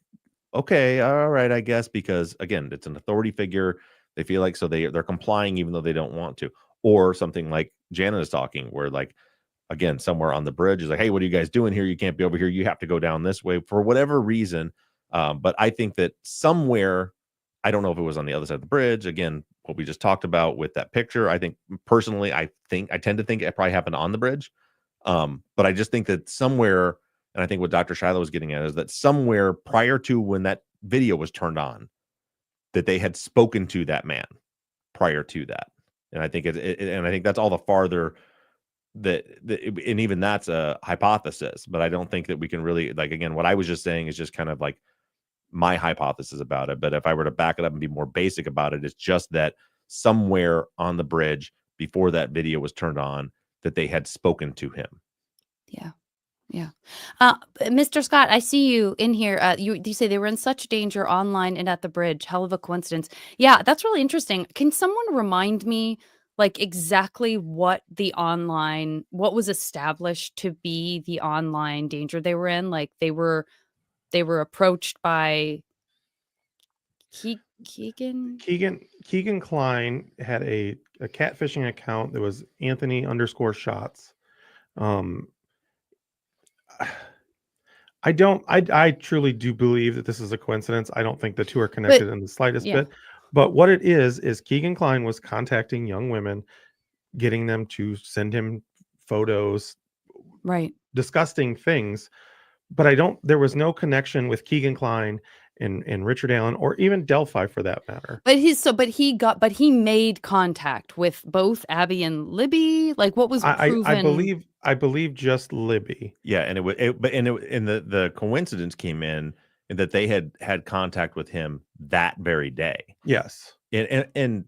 Speaker 3: okay, all right, I guess, because again, it's an authority figure. They feel like they're complying even though they don't want to. Or something like Janet is talking, where like again, somewhere on the bridge is like, "Hey, what are you guys doing here? You can't be over here. You have to go down this way," for whatever reason. But I think that somewhere, I don't know if it was on the other side of the bridge. Again, what we just talked about with that picture. I think personally, I tend to think it probably happened on the bridge. But I just think that somewhere, and I think what Dr. Shiloh was getting at is that somewhere prior to when that video was turned on, that they had spoken to that man prior to that. And I think and I think that's all the farther and even that's a hypothesis, but I don't think that we can really, like, again, what I was just saying is just kind of like my hypothesis about it. But if I were to back it up and be more basic about it, it's just that somewhere on the bridge before that video was turned on, that they had spoken to him.
Speaker 1: Yeah. Yeah. Mr. Scott, I see you in here. You say they were in such danger online and at the bridge. Hell of a coincidence. Yeah, that's really interesting. Can someone remind me, like, exactly what was established to be the online danger they were in? Like, they were approached by Keegan?
Speaker 2: Keegan Klein had a catfishing account that was Anthony_shots. I truly do believe that this is a coincidence. I don't think the two are connected in the slightest
Speaker 1: yeah.
Speaker 2: bit. But what it is Keegan Klein was contacting young women, getting them to send him photos,
Speaker 1: Right.
Speaker 2: disgusting things. But there was no connection with Keegan Klein and Richard Allen, or even Delphi for that matter.
Speaker 1: But he made contact with both Abby and Libby. Like, what was proven?
Speaker 2: I believe just Libby.
Speaker 3: Yeah, and the coincidence came in that they had contact with him that very day.
Speaker 2: Yes.
Speaker 3: And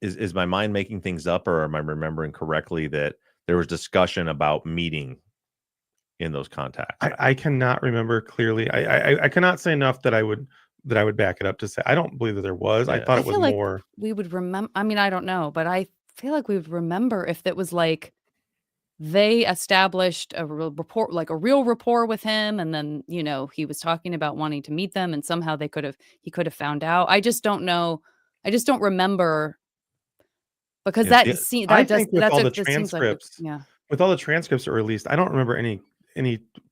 Speaker 3: is my mind making things up, or am I remembering correctly that there was discussion about meeting in those contacts?
Speaker 2: I cannot remember clearly. I cannot say enough that I would back it up to say I don't believe that there was.
Speaker 3: Yeah.
Speaker 2: I thought it was more.
Speaker 1: We would remember. I mean, I don't know, but I feel like we would remember if it was like they established a real rapport with him, and then he was talking about wanting to meet them, and somehow he could have found out. I just don't know. I just don't remember, because
Speaker 2: I think with all the transcripts,
Speaker 1: yeah.
Speaker 2: With all the transcripts that were released, I don't remember any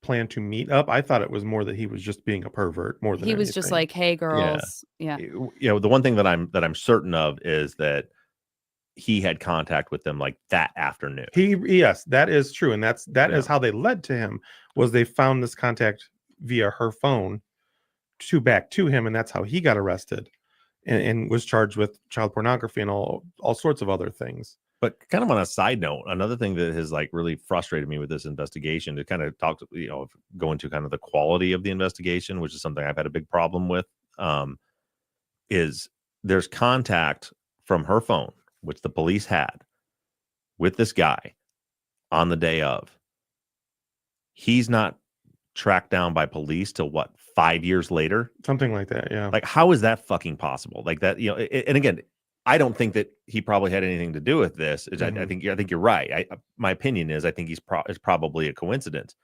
Speaker 2: plan to meet up. I thought it was more that he was just being a pervert more than
Speaker 1: He was just like, "Hey, girls." Yeah.
Speaker 3: The one thing that I'm certain of is that he had contact with them like that afternoon.
Speaker 2: Yes, that is true, and that is how they led to him. Was they found this contact via her phone back to him, and that's how he got arrested and was charged with child pornography and all sorts of other things.
Speaker 3: But kind of on a side note, another thing that has like really frustrated me with this investigation, to kind of talk to, go into kind of the quality of the investigation, which is something I've had a big problem with, is there's contact from her phone, which the police had, with this guy on the day of. He's not tracked down by police till 5 years later?
Speaker 2: Something like that, yeah.
Speaker 3: Like, how is that fucking possible? Like that, and again, I don't think that he probably had anything to do with this.
Speaker 2: Mm-hmm.
Speaker 3: I think you're right. My opinion is I think it's probably a coincidence.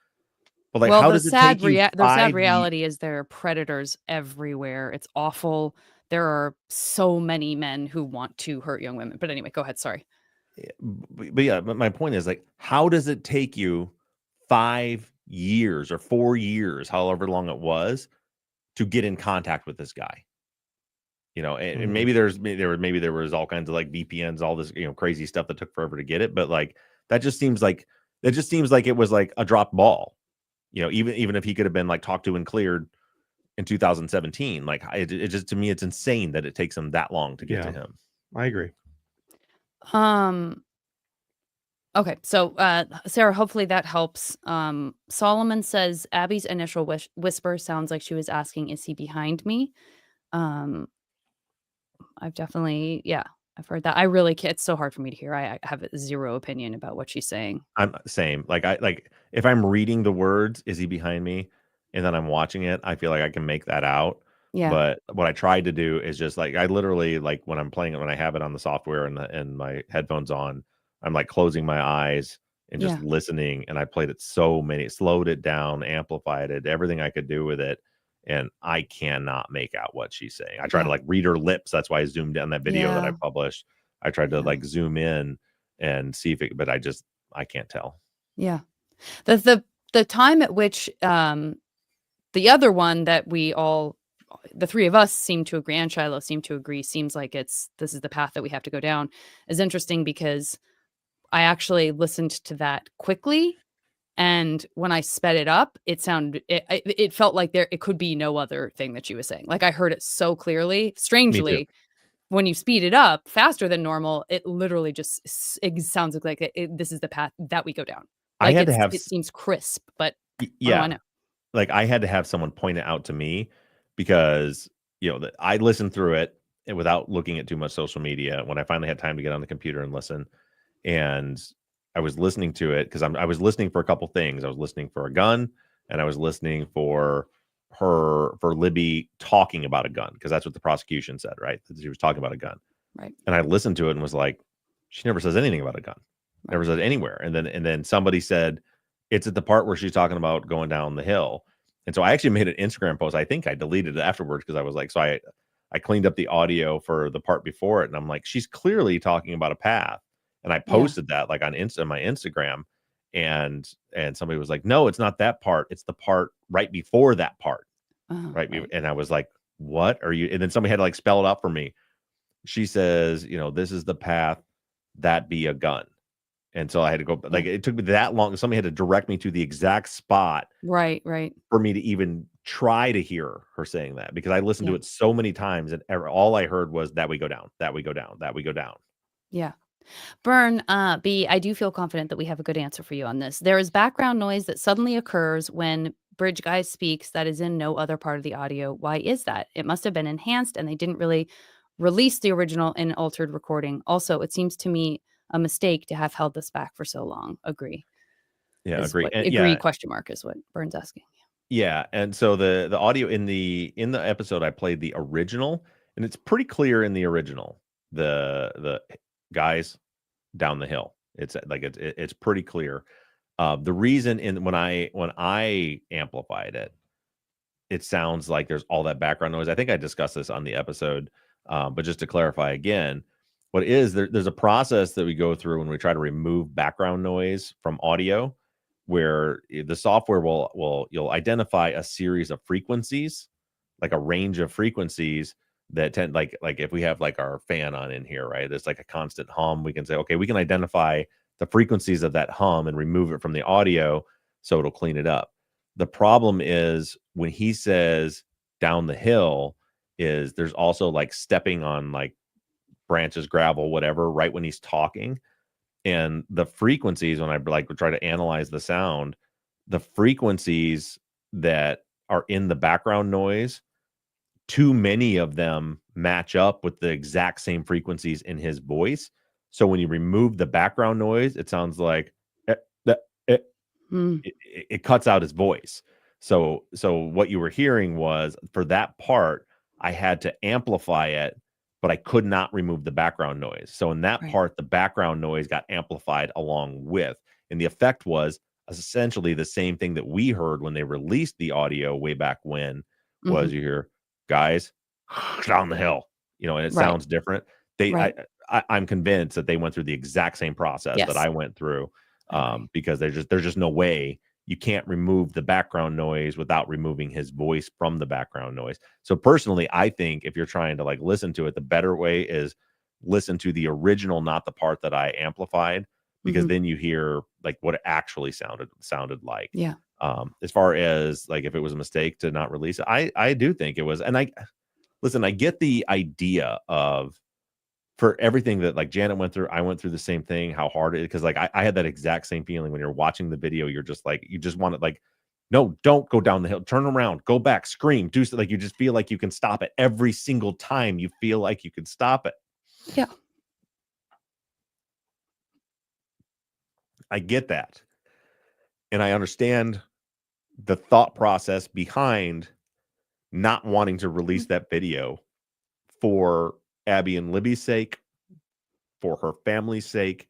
Speaker 3: But like,
Speaker 1: well,
Speaker 3: how does it take you?
Speaker 1: The sad reality is there are predators everywhere. It's awful. There are so many men who want to hurt young women. But anyway, go ahead. Sorry.
Speaker 3: But my point is, like, how does it take you 5 years or 4 years, however long it was, to get in contact with this guy? And maybe there was all kinds of like VPNs, all this crazy stuff that took forever to get it. But like that just seems like it was like a dropped ball. Even if he could have been like talked to and cleared in 2017, like it just, to me, it's insane that it takes him that long to get to him.
Speaker 2: I agree.
Speaker 1: Okay, so Sarah, hopefully that helps. Solomon says Abby's initial whisper sounds like she was asking, "Is he behind me?" Um, I've definitely, yeah, I've heard that. I really can't. It's so hard for me to hear. I have zero opinion about what she's saying.
Speaker 3: I'm same. Like if I'm reading the words, is he behind me? And then I'm watching it, I feel like I can make that out.
Speaker 1: Yeah,
Speaker 3: But what I tried to do is just like I literally like when I'm playing it, when I have it on the software and my headphones on, I'm like closing my eyes and just
Speaker 1: yeah,
Speaker 3: listening. And I played it slowed it down, amplified it, everything I could do with it. And I cannot make out what she's saying. I try to
Speaker 1: yeah,
Speaker 3: like read her lips. That's why I zoomed in on that video that I
Speaker 1: yeah,
Speaker 3: published. I tried to
Speaker 1: yeah,
Speaker 3: like zoom in and see if it, but I can't tell.
Speaker 1: yeah. The time at which the other one that the three of us seem to agree, and Shiloh seem to agree, seems like this is the path that we have to go down, is interesting because I actually listened to that quickly, and when I sped it up, it felt like it could be no other thing that she was saying. Like I heard it so clearly.
Speaker 3: Me too.
Speaker 1: Strangely, when you speed it up faster than normal, it literally just it sounds like this is the path that we go down.
Speaker 3: I
Speaker 1: Like
Speaker 3: had to have
Speaker 1: it seems crisp, but what do I
Speaker 3: yeah,
Speaker 1: know?
Speaker 3: like I had to have someone point it out to me because I listened through it and without looking at too much social media when I finally had time to get on the computer and listen. And I was listening to it because I was listening for a couple things. I was listening for a gun, and I was listening for Libby talking about a gun because that's what the prosecution said, right? That she was talking about a gun.
Speaker 1: Right,
Speaker 3: And I listened to it and was like, she never says anything about a gun.
Speaker 1: right.
Speaker 3: Never says anywhere. And then somebody said, it's at the part where she's talking about going down the hill. And so I actually made an Instagram post. I think I deleted it afterwards because I was like, so I cleaned up the audio for the part before it, and I'm like, she's clearly talking about a path. And I
Speaker 1: Yeah.
Speaker 3: posted that like on my Instagram, and somebody was like, no, it's not that part. It's the part right before that part.
Speaker 1: Uh-huh,
Speaker 3: Right.
Speaker 1: right.
Speaker 3: And I was like, what are you? And then somebody had to like spell it out for me. She says, this is the path that be a gun. And so I had to go,
Speaker 1: Yeah.
Speaker 3: like, it took me that long. Somebody had to direct me to the exact spot
Speaker 1: Right, right.
Speaker 3: for me to even try to hear her saying that because I listened to
Speaker 1: Yeah.
Speaker 3: it so many times and all I heard was that we go down, that we go down, that we go down.
Speaker 1: Yeah. Burn, B, I do feel confident that we have a good answer for you on this. There is background noise that suddenly occurs when Bridge Guy speaks that is in no other part of the audio. Why is that? It must have been enhanced and they didn't really release the original in altered recording. Also, it seems to me a mistake to have held this back for so long. Agree.
Speaker 3: Yeah,
Speaker 1: Is
Speaker 3: agree.
Speaker 1: what
Speaker 3: And
Speaker 1: agree
Speaker 3: yeah,
Speaker 1: question mark is what Burn's asking.
Speaker 3: yeah. And so the audio in the episode I played the original, and it's pretty clear in the original. The guys down the hill. It's like it's pretty clear. The reason when I amplified it, it sounds like there's all that background noise. I think I discussed this on the episode, but just to clarify again, what is there's a process that we go through when we try to remove background noise from audio, where the software you'll identify a series of frequencies, like a range of frequencies that tend like if we have like our fan on in here, right? It's like a constant hum. We can say, okay, we can identify the frequencies of that hum and remove it from the audio so it'll clean it up. The problem is when he says down the hill is there's also like stepping on like branches, gravel, whatever, right when he's talking. And the frequencies, when I like try to analyze the sound, the frequencies that are in the background noise, too many of them match up with the exact same frequencies in his voice. So when you remove the background noise, it sounds like eh, eh,
Speaker 1: Hmm.
Speaker 3: it cuts out his voice. So what you were hearing was for that part, I had to amplify it, but I could not remove the background noise. So in that
Speaker 1: Right.
Speaker 3: part, the background noise got amplified along with, and the effect was essentially the same thing that we heard when they released the audio way back when
Speaker 1: Hmm.
Speaker 3: was you hear guys down the hill, and it
Speaker 1: Right.
Speaker 3: sounds different. They
Speaker 1: Right.
Speaker 3: I'm convinced that they went through the exact same process that
Speaker 1: Yes.
Speaker 3: I went through,
Speaker 1: I agree.
Speaker 3: because there's just no way you can't remove the background noise without removing his voice from the background noise. So personally, I think if you're trying to like listen to it, the better way is listen to the original, not the part that I amplified, because
Speaker 1: Hmm.
Speaker 3: then you hear like what it actually sounded like.
Speaker 1: Yeah.
Speaker 3: As far as like if it was a mistake to not release it, I do think it was. And I listen, I get the idea of for everything that like Janet went through, I went through the same thing, how hard it is. Cause like I had that exact same feeling when you're watching the video. You're just like, you just want to like, no, don't go down the hill, turn around, go back, scream, do something. Like you just feel like you can stop it every single time you feel like you can stop it.
Speaker 1: Yeah.
Speaker 3: I get that. And I understand the thought process behind not wanting to release that video for Abby and Libby's sake, for her family's sake,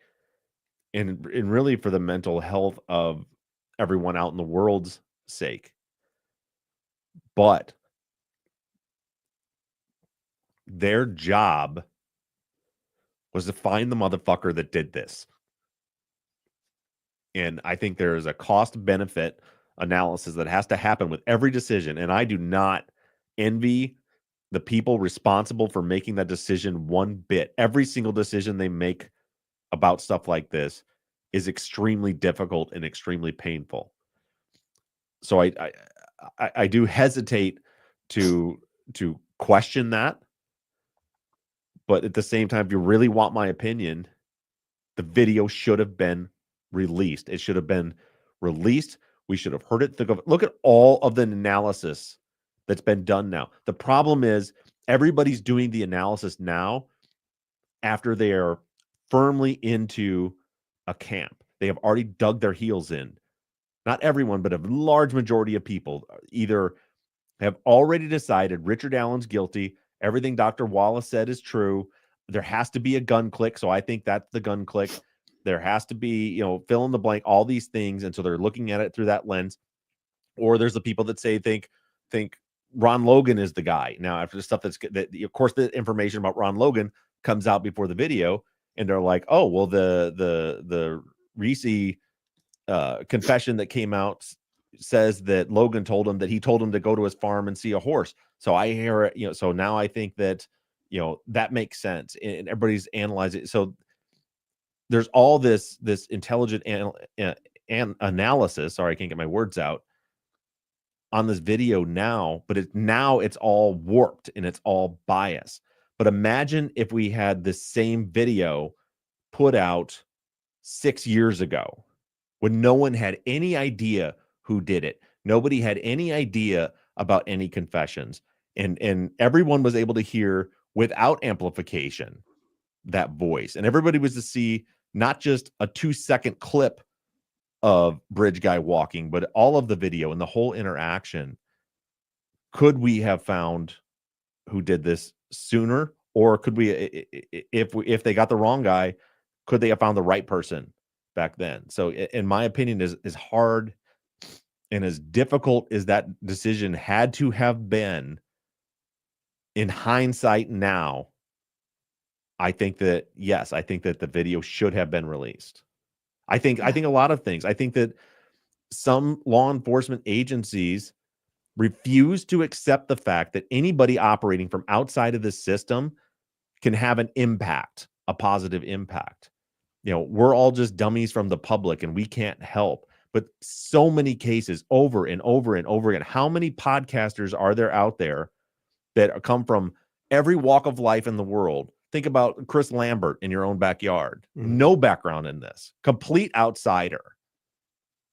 Speaker 3: and really for the mental health of everyone out in the world's sake. But their job was to find the motherfucker that did this. And I think there is a cost benefit analysis that has to happen with every decision. And I do not envy the people responsible for making that decision one bit. Every single decision they make about stuff like this is extremely difficult and extremely painful. So I do hesitate to question that. But at the same time, if you really want my opinion, the video should have been released. It should have been released. We should have heard it. Look at all of the analysis that's been done now. The problem is everybody's doing the analysis now after they are firmly into a camp. They have already dug their heels in. Not everyone, but a large majority of people either have already decided Richard Allen's guilty. Everything Dr. Wallace said is true. There has to be a gun click. So I think that's the gun click. There has to be, fill in the blank, all these things. And so they're looking at it through that lens. Or there's the people that say, think Ron Logan is the guy. Now, after the stuff that of course, the information about Ron Logan comes out before the video, and they're like, oh, well, the Reese confession that came out says that Logan told him that he told him to go to his farm and see a horse. So I hear it, so now I think that, that makes sense, and everybody's analyzing. So there's all this intelligent and analysis. Sorry, I can't get my words out on this video now, but it's all warped and it's all biased. But imagine if we had the same video put out 6 years ago when no one had any idea who did it. Nobody had any idea about any confessions. And everyone was able to hear without amplification that voice. And everybody was to see not just a 2-second clip of Bridge Guy walking, but all of the video and the whole interaction. Could we have found who did this sooner? Or could we, if they got the wrong guy, could they have found the right person back then? So in my opinion, is hard and as difficult as that decision had to have been, in hindsight now, I think that, yes, I think that the video should have been released. I think a lot of things. I think that some law enforcement agencies refuse to accept the fact that anybody operating from outside of the system can have an impact, a positive impact. We're all just dummies from the public and we can't help. But so many cases over and over and over again. How many podcasters are there out there that come from every walk of life in the world? Think about Chris Lambert in your own backyard. No background in this. Complete outsider.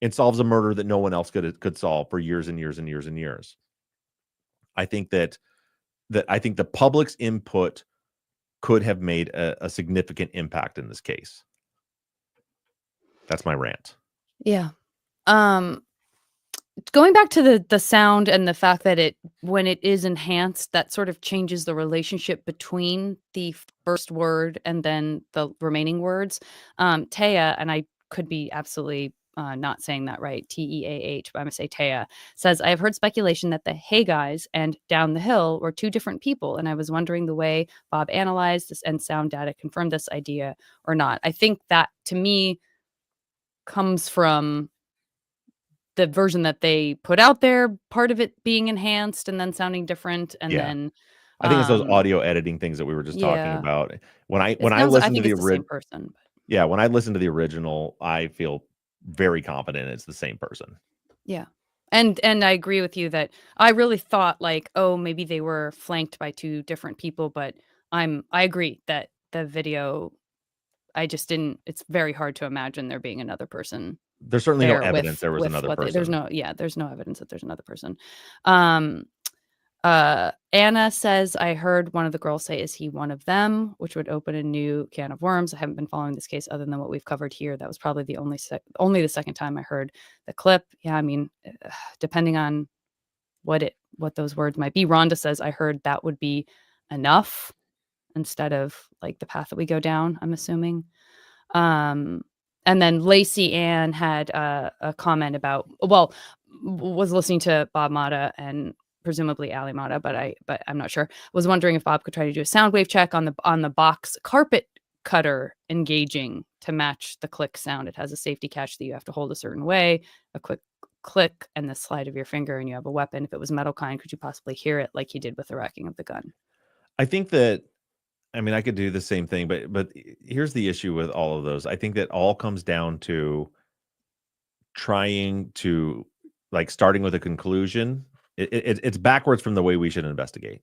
Speaker 3: And solves a murder that no one else could solve for years and years and years and years. I think that I think the public's input could have made a significant impact in this case. That's my rant.
Speaker 1: Yeah. Going back to the sound and the fact that when it is enhanced, that sort of changes the relationship between the first word and then the remaining words. Taya, and I could be absolutely not saying that right, Teah, but I'm going to say Taya, says, I have heard speculation that the Hey Guys and Down the Hill were two different people. And I was wondering the way Bob analyzed this and sound data confirmed this idea or not. I think that, to me, comes from the version that they put out there, part of it being enhanced and then sounding different. And then
Speaker 3: I think it's those audio editing things that we were just talking about. When I listen to the
Speaker 1: same person.
Speaker 3: Yeah, when I listen to the original, I feel very confident it's the same person.
Speaker 1: Yeah. And I agree with you that I really thought like, oh, maybe they were flanked by two different people, but I agree that the video, I just didn't. It's very hard to imagine there being another person
Speaker 3: There's certainly no
Speaker 1: there
Speaker 3: evidence there was another person.
Speaker 1: there's no evidence that there's another person. Anna says, I heard one of the girls say, is he one of them? Which would open a new can of worms. I haven't been following this case other than what we've covered here. That was probably the only the second time I heard the clip. Yeah, I mean, depending on what those words might be. Rhonda says, I heard that would be enough instead of like the path that we go down, I'm assuming. And then Lacey Ann had a comment about, was listening to Bob Mata and presumably Ali Mata, but I'm not sure. Was wondering if Bob could try to do a sound wave check on the box carpet cutter engaging to match the click sound. It has a safety catch that you have to hold a certain way, a quick click and the slide of your finger, and you have a weapon. If it was metal kind, could you possibly hear it like he did with the racking of the gun?
Speaker 3: I think that, I mean, I could do the same thing, but here's the issue with all of those. I think that all comes down to trying to, like, starting with a conclusion. It's backwards from the way we should investigate.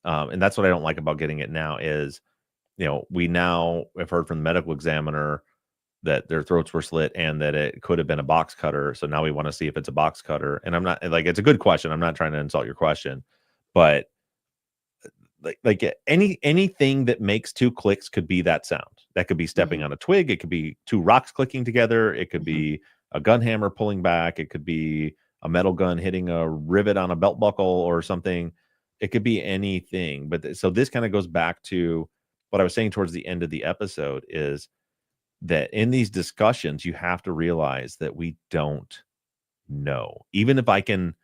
Speaker 3: And that's what I don't like about getting it now is, we now have heard from the medical examiner that their throats were slit and that it could have been a box cutter. So now we want to see if it's a box cutter. And I'm not, like, it's a good question. I'm not trying to insult your question, but like anything that makes two clicks could be that sound. That could be stepping on a twig. It could be two rocks clicking together. It could be a gun hammer pulling back. It could be a metal gun hitting a rivet on a belt buckle or something. It could be anything. But so this kind of goes back to what I was saying towards the end of the episode is that in these discussions, you have to realize that we don't know. Even if I can,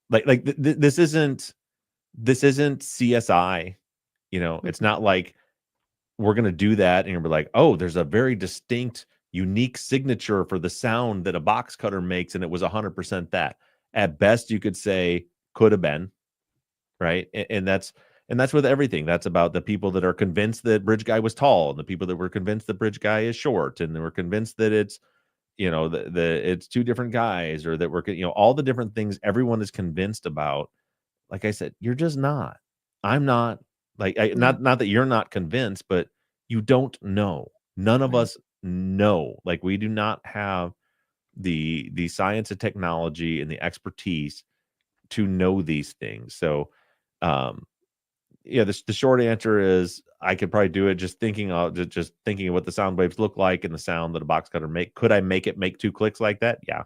Speaker 3: this isn't CSI, it's not like we're going to do that and you're like, oh, there's a very distinct, unique signature for the sound that a box cutter makes, and it was 100% that. At best, you could say could have been, right? And that's with everything. That's about the people that are convinced that Bridge Guy was tall, and the people that were convinced that Bridge Guy is short, and they were convinced that it's, it's two different guys, or that we're, all the different things everyone is convinced about. Like I said, you're just not. I'm not. Not that you're not convinced, but you don't know. None of us know. Like, we do not have the science and technology and the expertise to know these things. So, the short answer is I could probably do it just thinking of what the sound waves look like and the sound that a box cutter make. Could I make it make two clicks like that? Yeah.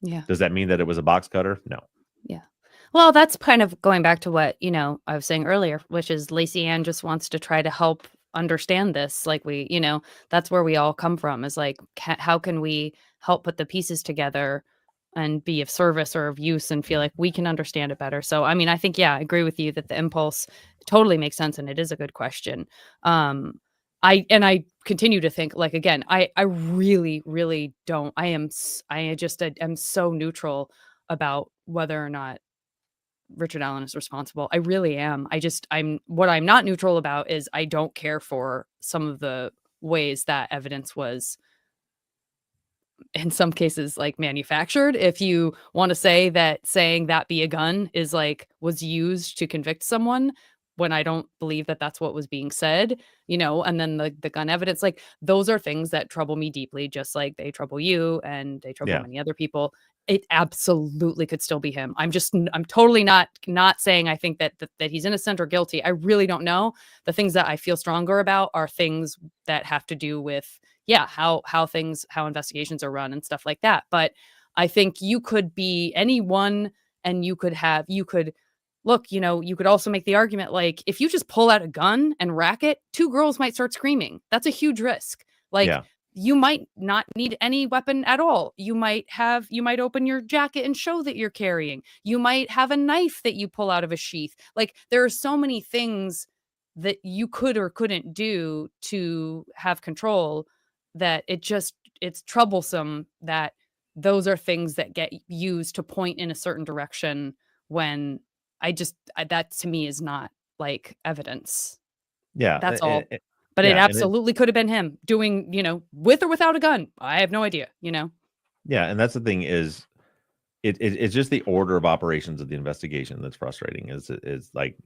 Speaker 1: Yeah.
Speaker 3: Does that mean that it was a box cutter? No.
Speaker 1: Yeah. Well, that's kind of going back to what, I was saying earlier, which is Lacey Ann just wants to try to help understand this. Like, that's where we all come from, is like, how can we help put the pieces together and be of service or of use and feel like we can understand it better. So, I mean, I think, I agree with you that the impulse totally makes sense. And it is a good question. I continue to think, like, again, I really, really don't, I'm so neutral about whether or not Richard Allen is responsible. I really am. What I'm not neutral about is I don't care for some of the ways that evidence was, in some cases, like, manufactured. If you want to say that saying that be a gun is like was used to convict someone, when I don't believe that that's what was being said, and then the gun evidence, like, those are things that trouble me deeply, just like they trouble you and they trouble many other people. It absolutely could still be him. I'm totally not saying I think that he's innocent or guilty. I really don't know. The things that I feel stronger about are things that have to do with, how investigations are run and stuff like that. But I think you could be anyone, and you could look, you could also make the argument, like, if you just pull out a gun and rack it, two girls might start screaming. That's a huge risk. Like, you might not need any weapon at all. You might open your jacket and show that you're carrying. You might have a knife that you pull out of a sheath. Like, there are so many things that you could or couldn't do to have control that it's troublesome that those are things that get used to point in a certain direction, when that to me is not, like, evidence.
Speaker 3: Yeah.
Speaker 1: That's all. But it absolutely could have been him doing, with or without a gun. I have no idea,
Speaker 3: Yeah. And that's the thing is, it's just the order of operations of the investigation that's frustrating. Is like,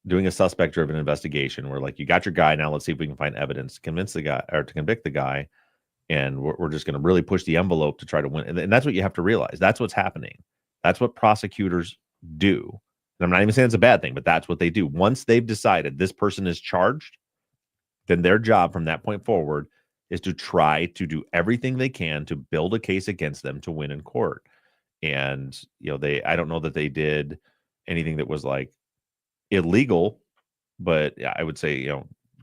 Speaker 3: doing a suspect driven investigation where like you got your guy, now let's see if we can find evidence to convince the guy or to convict the guy, and we're just going to really push the envelope to try to win. And that's what you have to realize. That's what's happening. That's what prosecutors do. And I'm not even saying it's a bad thing, but that's what they do. Once they've decided this person is charged, then their job from that point forward is to try to do everything they can to build a case against them to win in court. And I don't know that they did anything that was like illegal, but I would say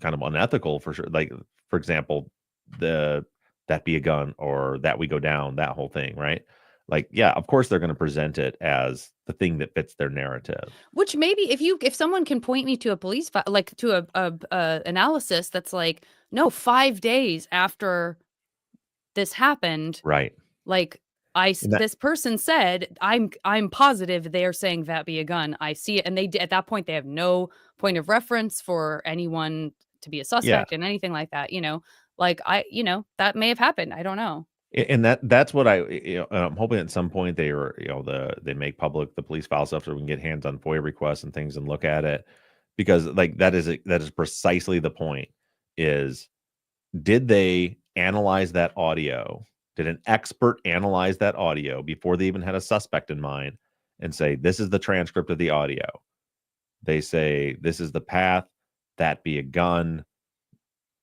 Speaker 3: kind of unethical for sure. Like, for example, that be a gun or that we go down, that whole thing, right? Like, yeah, of course they're going to present it as the thing that fits their narrative.
Speaker 1: Which maybe if someone can point me to a police file, like to a analysis that's like, no, 5 days after this happened,
Speaker 3: right?
Speaker 1: Like this person said, I'm positive they are saying that be a gun. I see it, and they at that point they have no point of reference for anyone to be a suspect and anything like that. Like that may have happened. I don't know.
Speaker 3: And that's what I'm hoping at some point they make public the police file stuff so we can get hands on FOIA requests and things and look at it, because like that is precisely the point. Is did they analyze that audio? Did an expert analyze that audio before they even had a suspect in mind and say, this is the transcript of the audio? They say, this is the path, that be a gun.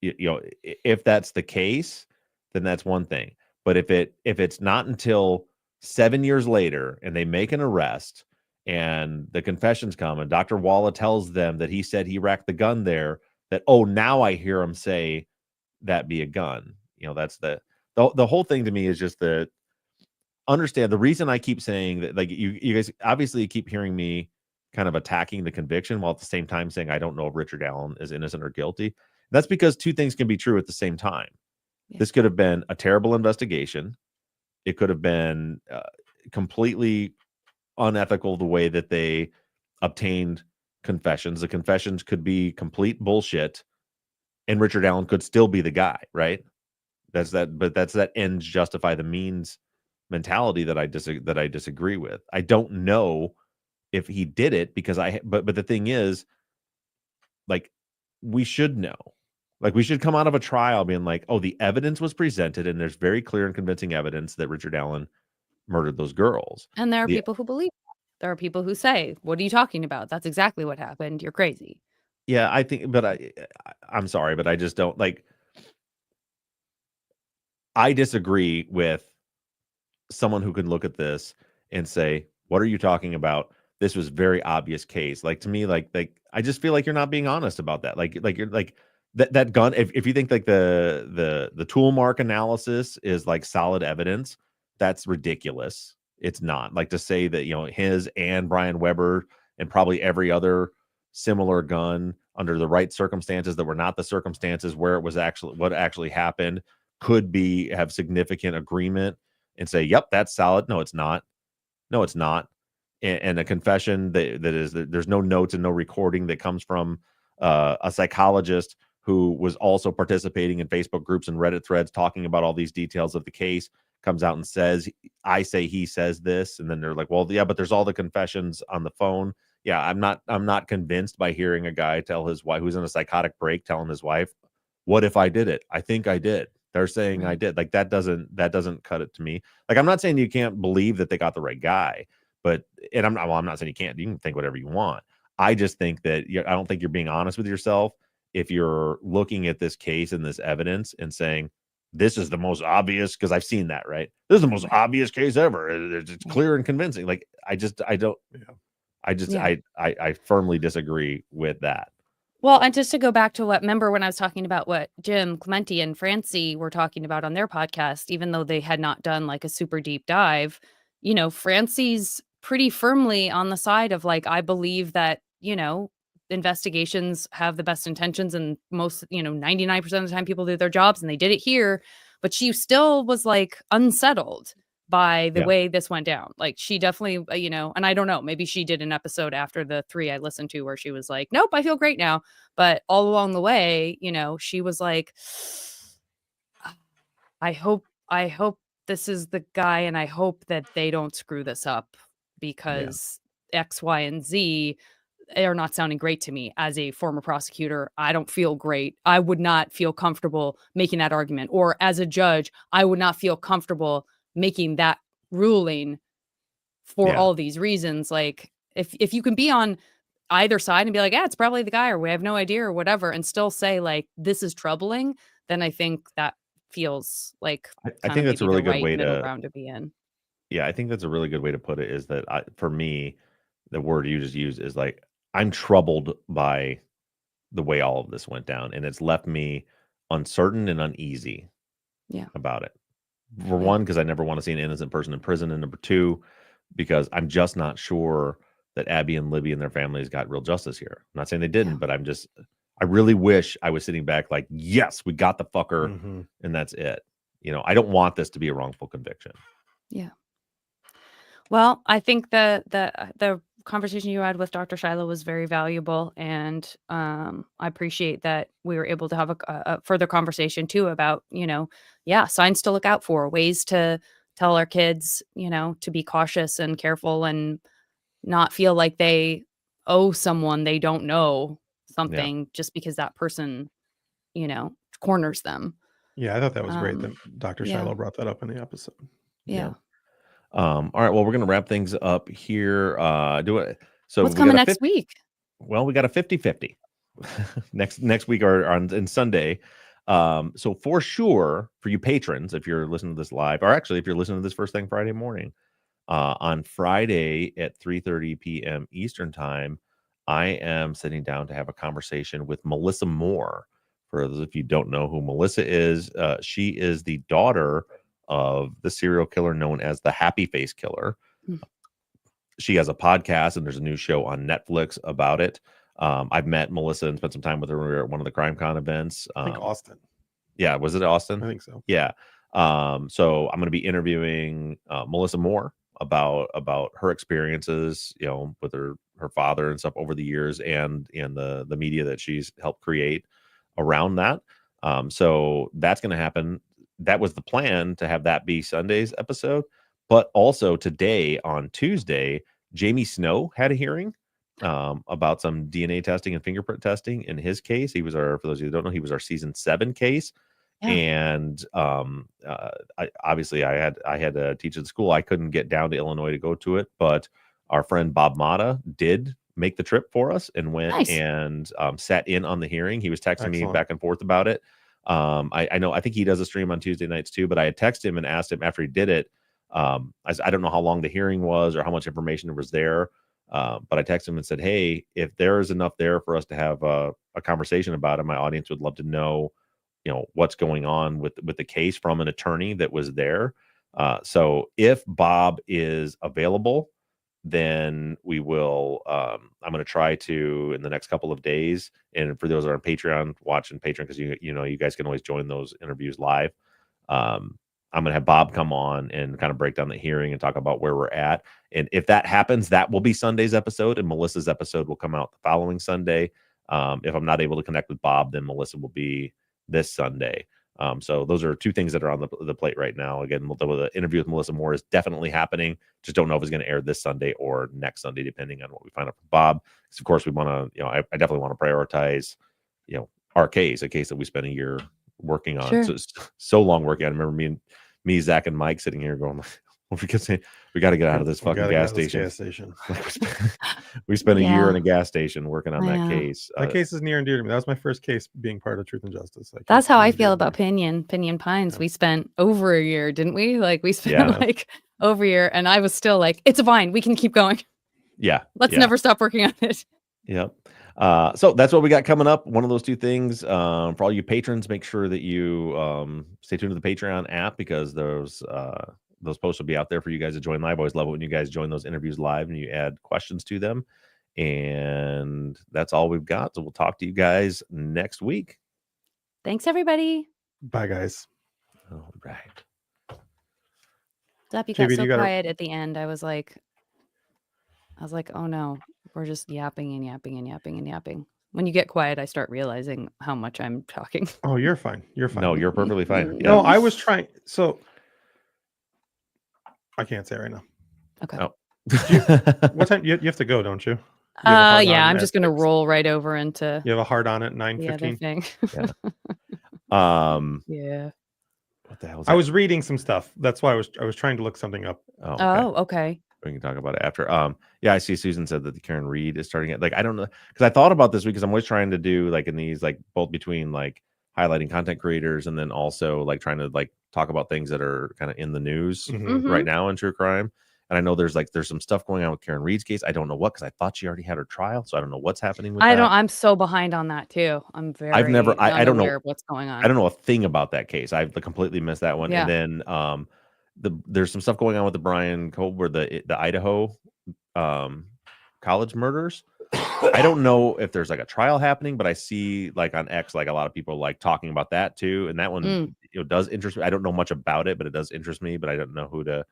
Speaker 3: If that's the case, then that's one thing. But if it's not until 7 years later and they make an arrest and the confessions come and Dr. Walla tells them that he said he racked the gun there, that, oh, now I hear him say that be a gun. That's the whole thing to me is just the understand the reason I keep saying that, like you guys obviously keep hearing me kind of attacking the conviction while at the same time saying I don't know if Richard Allen is innocent or guilty. That's because two things can be true at the same time. Yeah. This could have been a terrible investigation. It could have been completely unethical the way that they obtained confessions. The confessions could be complete bullshit, and Richard Allen could still be the guy, right? That's that ends justify the means mentality that I disagree with. I don't know if he did it because but the thing is, like, we should know. Like, we should come out of a trial being like, oh, the evidence was presented and there's very clear and convincing evidence that Richard Allen murdered those girls.
Speaker 1: And there are people who believe that. There are people who say, what are you talking about? That's exactly what happened. You're crazy.
Speaker 3: Yeah, I think, but I'm sorry, but I just don't like. I disagree with someone who can look at this and say, what are you talking about? This was very obvious case. Like, to me, like I just feel like you're not being honest about that. Like you're like that gun. If you think like the tool mark analysis is like solid evidence, that's ridiculous. It's not. Like, to say that his and Brian Weber and probably every other similar gun under the right circumstances that were not the circumstances where it was what actually happened could have significant agreement and say, yep, that's solid. No, it's not. No, it's not. And a confession that there's no notes and no recording that comes from a psychologist who was also participating in Facebook groups and Reddit threads talking about all these details of the case, comes out and says, I say he says this. And then they're like, well, yeah, but there's all the confessions on the phone. Yeah, I'm not convinced by hearing a guy tell his wife, who's in a psychotic break, telling his wife, what if I did it? I think I did. They're saying I did. Like, that doesn't cut it to me. Like, I'm not saying you can't believe that they got the right guy, but I'm not saying you can't. You can think whatever you want. I just think that I don't think you're being honest with yourself if you're looking at this case and this evidence and saying, this is the most obvious, because I've seen that, right? This is the most obvious case ever. It's clear and convincing. Like, I firmly disagree with that.
Speaker 1: Well, and just to go back to remember when I was talking about what Jim Clementi and Francie were talking about on their podcast, even though they had not done like a super deep dive, Francie's pretty firmly on the side of like, I believe that, investigations have the best intentions, and most, 99% of the time people do their jobs, and they did it here, but she still was like unsettled by the way this went down. Like, she definitely, and I don't know, maybe she did an episode after the 3 I listened to where she was like, nope, I feel great now. But all along the way, she was like, I hope this is the guy, and I hope that they don't screw this up, because X, Y, and Z. are not sounding great to me as a former prosecutor. I don't feel great. I would not feel comfortable making that argument. Or as a judge, I would not feel comfortable making that ruling for all these reasons. Like if you can be on either side and be like, yeah, it's probably the guy, or we have no idea, or whatever, and still say like this is troubling, then I think that feels like
Speaker 3: I
Speaker 1: kind
Speaker 3: think
Speaker 1: of
Speaker 3: that's a
Speaker 1: maybe
Speaker 3: really
Speaker 1: the
Speaker 3: good
Speaker 1: right
Speaker 3: way
Speaker 1: middle
Speaker 3: to.
Speaker 1: ground to be in.
Speaker 3: Yeah, I think that's a really good way to put it. Is that for me, the word you just used is like I'm troubled by the way all of this went down, and it's left me uncertain and uneasy
Speaker 1: Yeah.
Speaker 3: about it. For
Speaker 1: Yeah.
Speaker 3: one, because I never want to see an innocent person in prison, and number two, because I'm just not sure that Abby and Libby and their families got real justice here. I'm not saying they didn't, but I really wish I was sitting back like, yes, we got the fucker, and that's it. I don't want this to be a wrongful conviction.
Speaker 1: Yeah. Well, I think the conversation you had with Dr. Shiloh was very valuable, and I appreciate that we were able to have a further conversation too about signs to look out for, ways to tell our kids to be cautious and careful and not feel like they owe someone they don't know something just because that person corners them.
Speaker 2: Yeah, I thought that was great that Dr.
Speaker 1: Yeah.
Speaker 2: Shiloh brought that up in the episode.
Speaker 1: Yeah.
Speaker 3: All right. Well, we're gonna wrap things up here. Do it. So
Speaker 1: What's coming next week?
Speaker 3: Well, we got a 50-50 next week or on Sunday. So for sure, for you patrons, if you're listening to this live, or actually if you're listening to this first thing Friday morning, on Friday at 3:30 p.m. Eastern time, I am sitting down to have a conversation with Melissa Moore. For those of you who don't know who Melissa is, she is the daughter of the serial killer known as the Happy Face Killer. She has a podcast, and there's a new show on Netflix about it. I've met Melissa and spent some time with her when we were at one of the CrimeCon events.
Speaker 2: I think Austin.
Speaker 3: Yeah, was it Austin?
Speaker 2: I think so.
Speaker 3: Yeah. So I'm going to be interviewing Melissa Moore about her experiences, with her father and stuff over the years, and the media that she's helped create around that. So that's going to happen. That was the plan, to have that be Sunday's episode. But also today, on Tuesday, Jamie Snow had a hearing about some DNA testing and fingerprint testing in his case. He was for those of you who don't know, he was our season 7 case. Yeah. And I had to teach at the school. I couldn't get down to Illinois to go to it, but our friend Bob Mata did make the trip for us and went and sat in on the hearing. He was texting me back and forth about it. I think he does a stream on Tuesday nights too, but I had texted him and asked him after he did it. I don't know how long the hearing was or how much information was there. But I texted him and said, hey, if there is enough there for us to have a conversation about it, my audience would love to know, what's going on with the case from an attorney that was there. So if Bob is available, then we will, I'm going to try to, in the next couple of days. And for those that are on Patreon, watching Patreon, because you guys can always join those interviews live. I'm going to have Bob come on and kind of break down the hearing and talk about where we're at. And if that happens, that will be Sunday's episode, and Melissa's episode will come out the following Sunday. If I'm not able to connect with Bob, then Melissa will be this Sunday. So those are two things that are on the plate right now. Again, the interview with Melissa Moore is definitely happening. Just don't know if it's going to air this Sunday or next Sunday, depending on what we find out from Bob. Because of course we want to, I definitely want to prioritize, our case, a case that we spent a year working on. Sure. So long working on. I remember me, Zach, and Mike sitting here going, we got to get out of this fucking gas station. We spent a year in a gas station working on that case.
Speaker 2: That case is near and dear to me. That was my first case being part of Truth and Justice.
Speaker 1: That's how I feel about Pinion Pines. Yeah. We spent over a year, didn't we? Like we spent over a year, and I was still like, it's fine. We can keep going.
Speaker 3: Yeah.
Speaker 1: Let's never stop working on it.
Speaker 3: Yep. So that's what we got coming up. One of those two things. For all you patrons, make sure that you stay tuned to the Patreon app, because those posts will be out there for you guys to join live. I always love it when you guys join those interviews live and you add questions to them. And that's all we've got. So we'll talk to you guys next week.
Speaker 1: Thanks, everybody.
Speaker 2: Bye, guys.
Speaker 3: All right.
Speaker 1: Zap, you got so quiet at the end. I was like, oh no, we're just yapping and yapping and yapping and yapping. When you get quiet, I start realizing how much I'm talking.
Speaker 2: Oh, you're fine. You're fine.
Speaker 3: No, you're perfectly fine.
Speaker 2: Yeah. No, I was trying. So I can't say right now.
Speaker 1: Okay.
Speaker 3: Oh.
Speaker 2: What time? You have to go, don't you? You have a hard
Speaker 1: Yeah,
Speaker 2: on
Speaker 1: I'm
Speaker 2: at
Speaker 1: just gonna
Speaker 2: 6.
Speaker 1: roll right over into
Speaker 2: You have a hard on at
Speaker 1: the other
Speaker 2: 9:15.
Speaker 1: thing. Yeah.
Speaker 3: What the hell is
Speaker 2: I
Speaker 3: that?
Speaker 2: was reading some stuff. That's why I was trying to look something up.
Speaker 3: Oh, okay.
Speaker 1: Oh, okay.
Speaker 3: We can talk about it after. Yeah, I see Susan said that the Karen Reed is starting it. Like, I don't know, because I thought about this week because I'm always trying to do like in these like both between like highlighting content creators and then also like trying to like talk about things that are kind of in the news
Speaker 2: Mhm.
Speaker 3: right now in true crime. And I know there's some stuff going on with Karen Reed's case. I don't know what, because I thought she already had her trial, so I don't know what's happening with
Speaker 1: I
Speaker 3: that.
Speaker 1: don't. I'm so behind on that too. I'm very
Speaker 3: I don't know.
Speaker 1: unaware of what's going on.
Speaker 3: I don't know a thing about that case. I've completely missed that one.
Speaker 1: Yeah.
Speaker 3: And then there's some stuff going on with the Brian Colbert, the Idaho college murders. I don't know if there's like a trial happening, but I see like on X like a lot of people like talking about that too. And that one does interest me. I don't know much about it, but it does interest me. But I don't know who to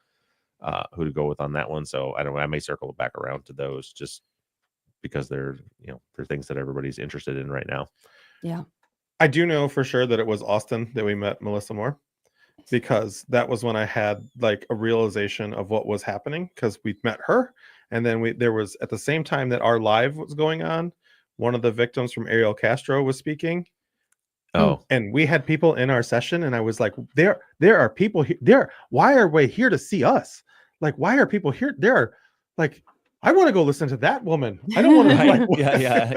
Speaker 3: go with on that one. So I don't know. I may circle back around to those just because they're things that everybody's interested in right now.
Speaker 1: Yeah.
Speaker 2: I do know for sure that it was Austin that we met Melissa Moore, because that was when I had like a realization of what was happening, because we met her, and then there was at the same time that our live was going on, one of the victims from Ariel Castro was speaking.
Speaker 3: Oh,
Speaker 2: and we had people in our session, and I was like, there are people here. Why are we here to see us? Like, why are people here? There are like, I want to go listen to that woman. I don't want to like,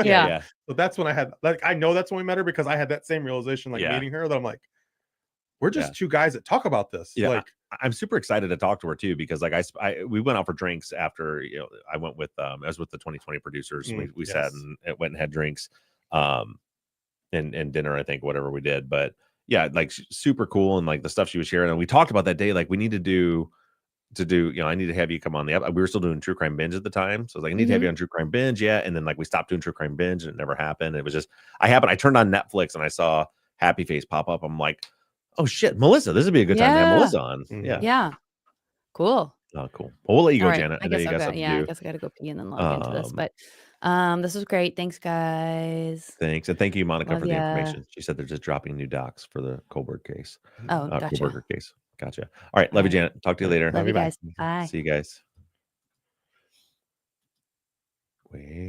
Speaker 3: yeah.
Speaker 2: So that's when I had like, I know that's when we met her, because I had that same realization, like meeting her, that I'm like, we're just two guys that talk about this.
Speaker 3: Yeah,
Speaker 2: like
Speaker 3: I'm super excited to talk to her too, because like we went out for drinks after I went with I was with the 2020 producers. We sat and went and had drinks, and dinner, I think, whatever we did. But yeah, like super cool, and like the stuff she was sharing, and we talked about that day, like we need to do I need to have you come on the app. We were still doing True Crime Binge at the time, so I was like, I need to have you on True Crime Binge, and then like we stopped doing True Crime Binge, and it never happened. It was just I turned on Netflix and I saw Happy Face pop up. I'm like, oh shit, Melissa, this would be a good time to have Melissa on.
Speaker 1: Yeah. Cool.
Speaker 3: Oh, cool. Well, we'll let you go,
Speaker 1: All right.
Speaker 3: Janet.
Speaker 1: I
Speaker 3: know
Speaker 1: guess
Speaker 3: you got something to do.
Speaker 1: I guess I gotta go pee and then log into this. But this was great. Thanks, guys.
Speaker 3: Thanks. And thank you, Monica,
Speaker 1: Love
Speaker 3: for the
Speaker 1: ya.
Speaker 3: information. She said they're just dropping new docs for the Colbert case.
Speaker 1: Oh, gotcha.
Speaker 3: Colbert case. Gotcha. All right. Love you, Janet. Talk to you later.
Speaker 1: Love you guys. Bye.
Speaker 3: See you guys. Wait.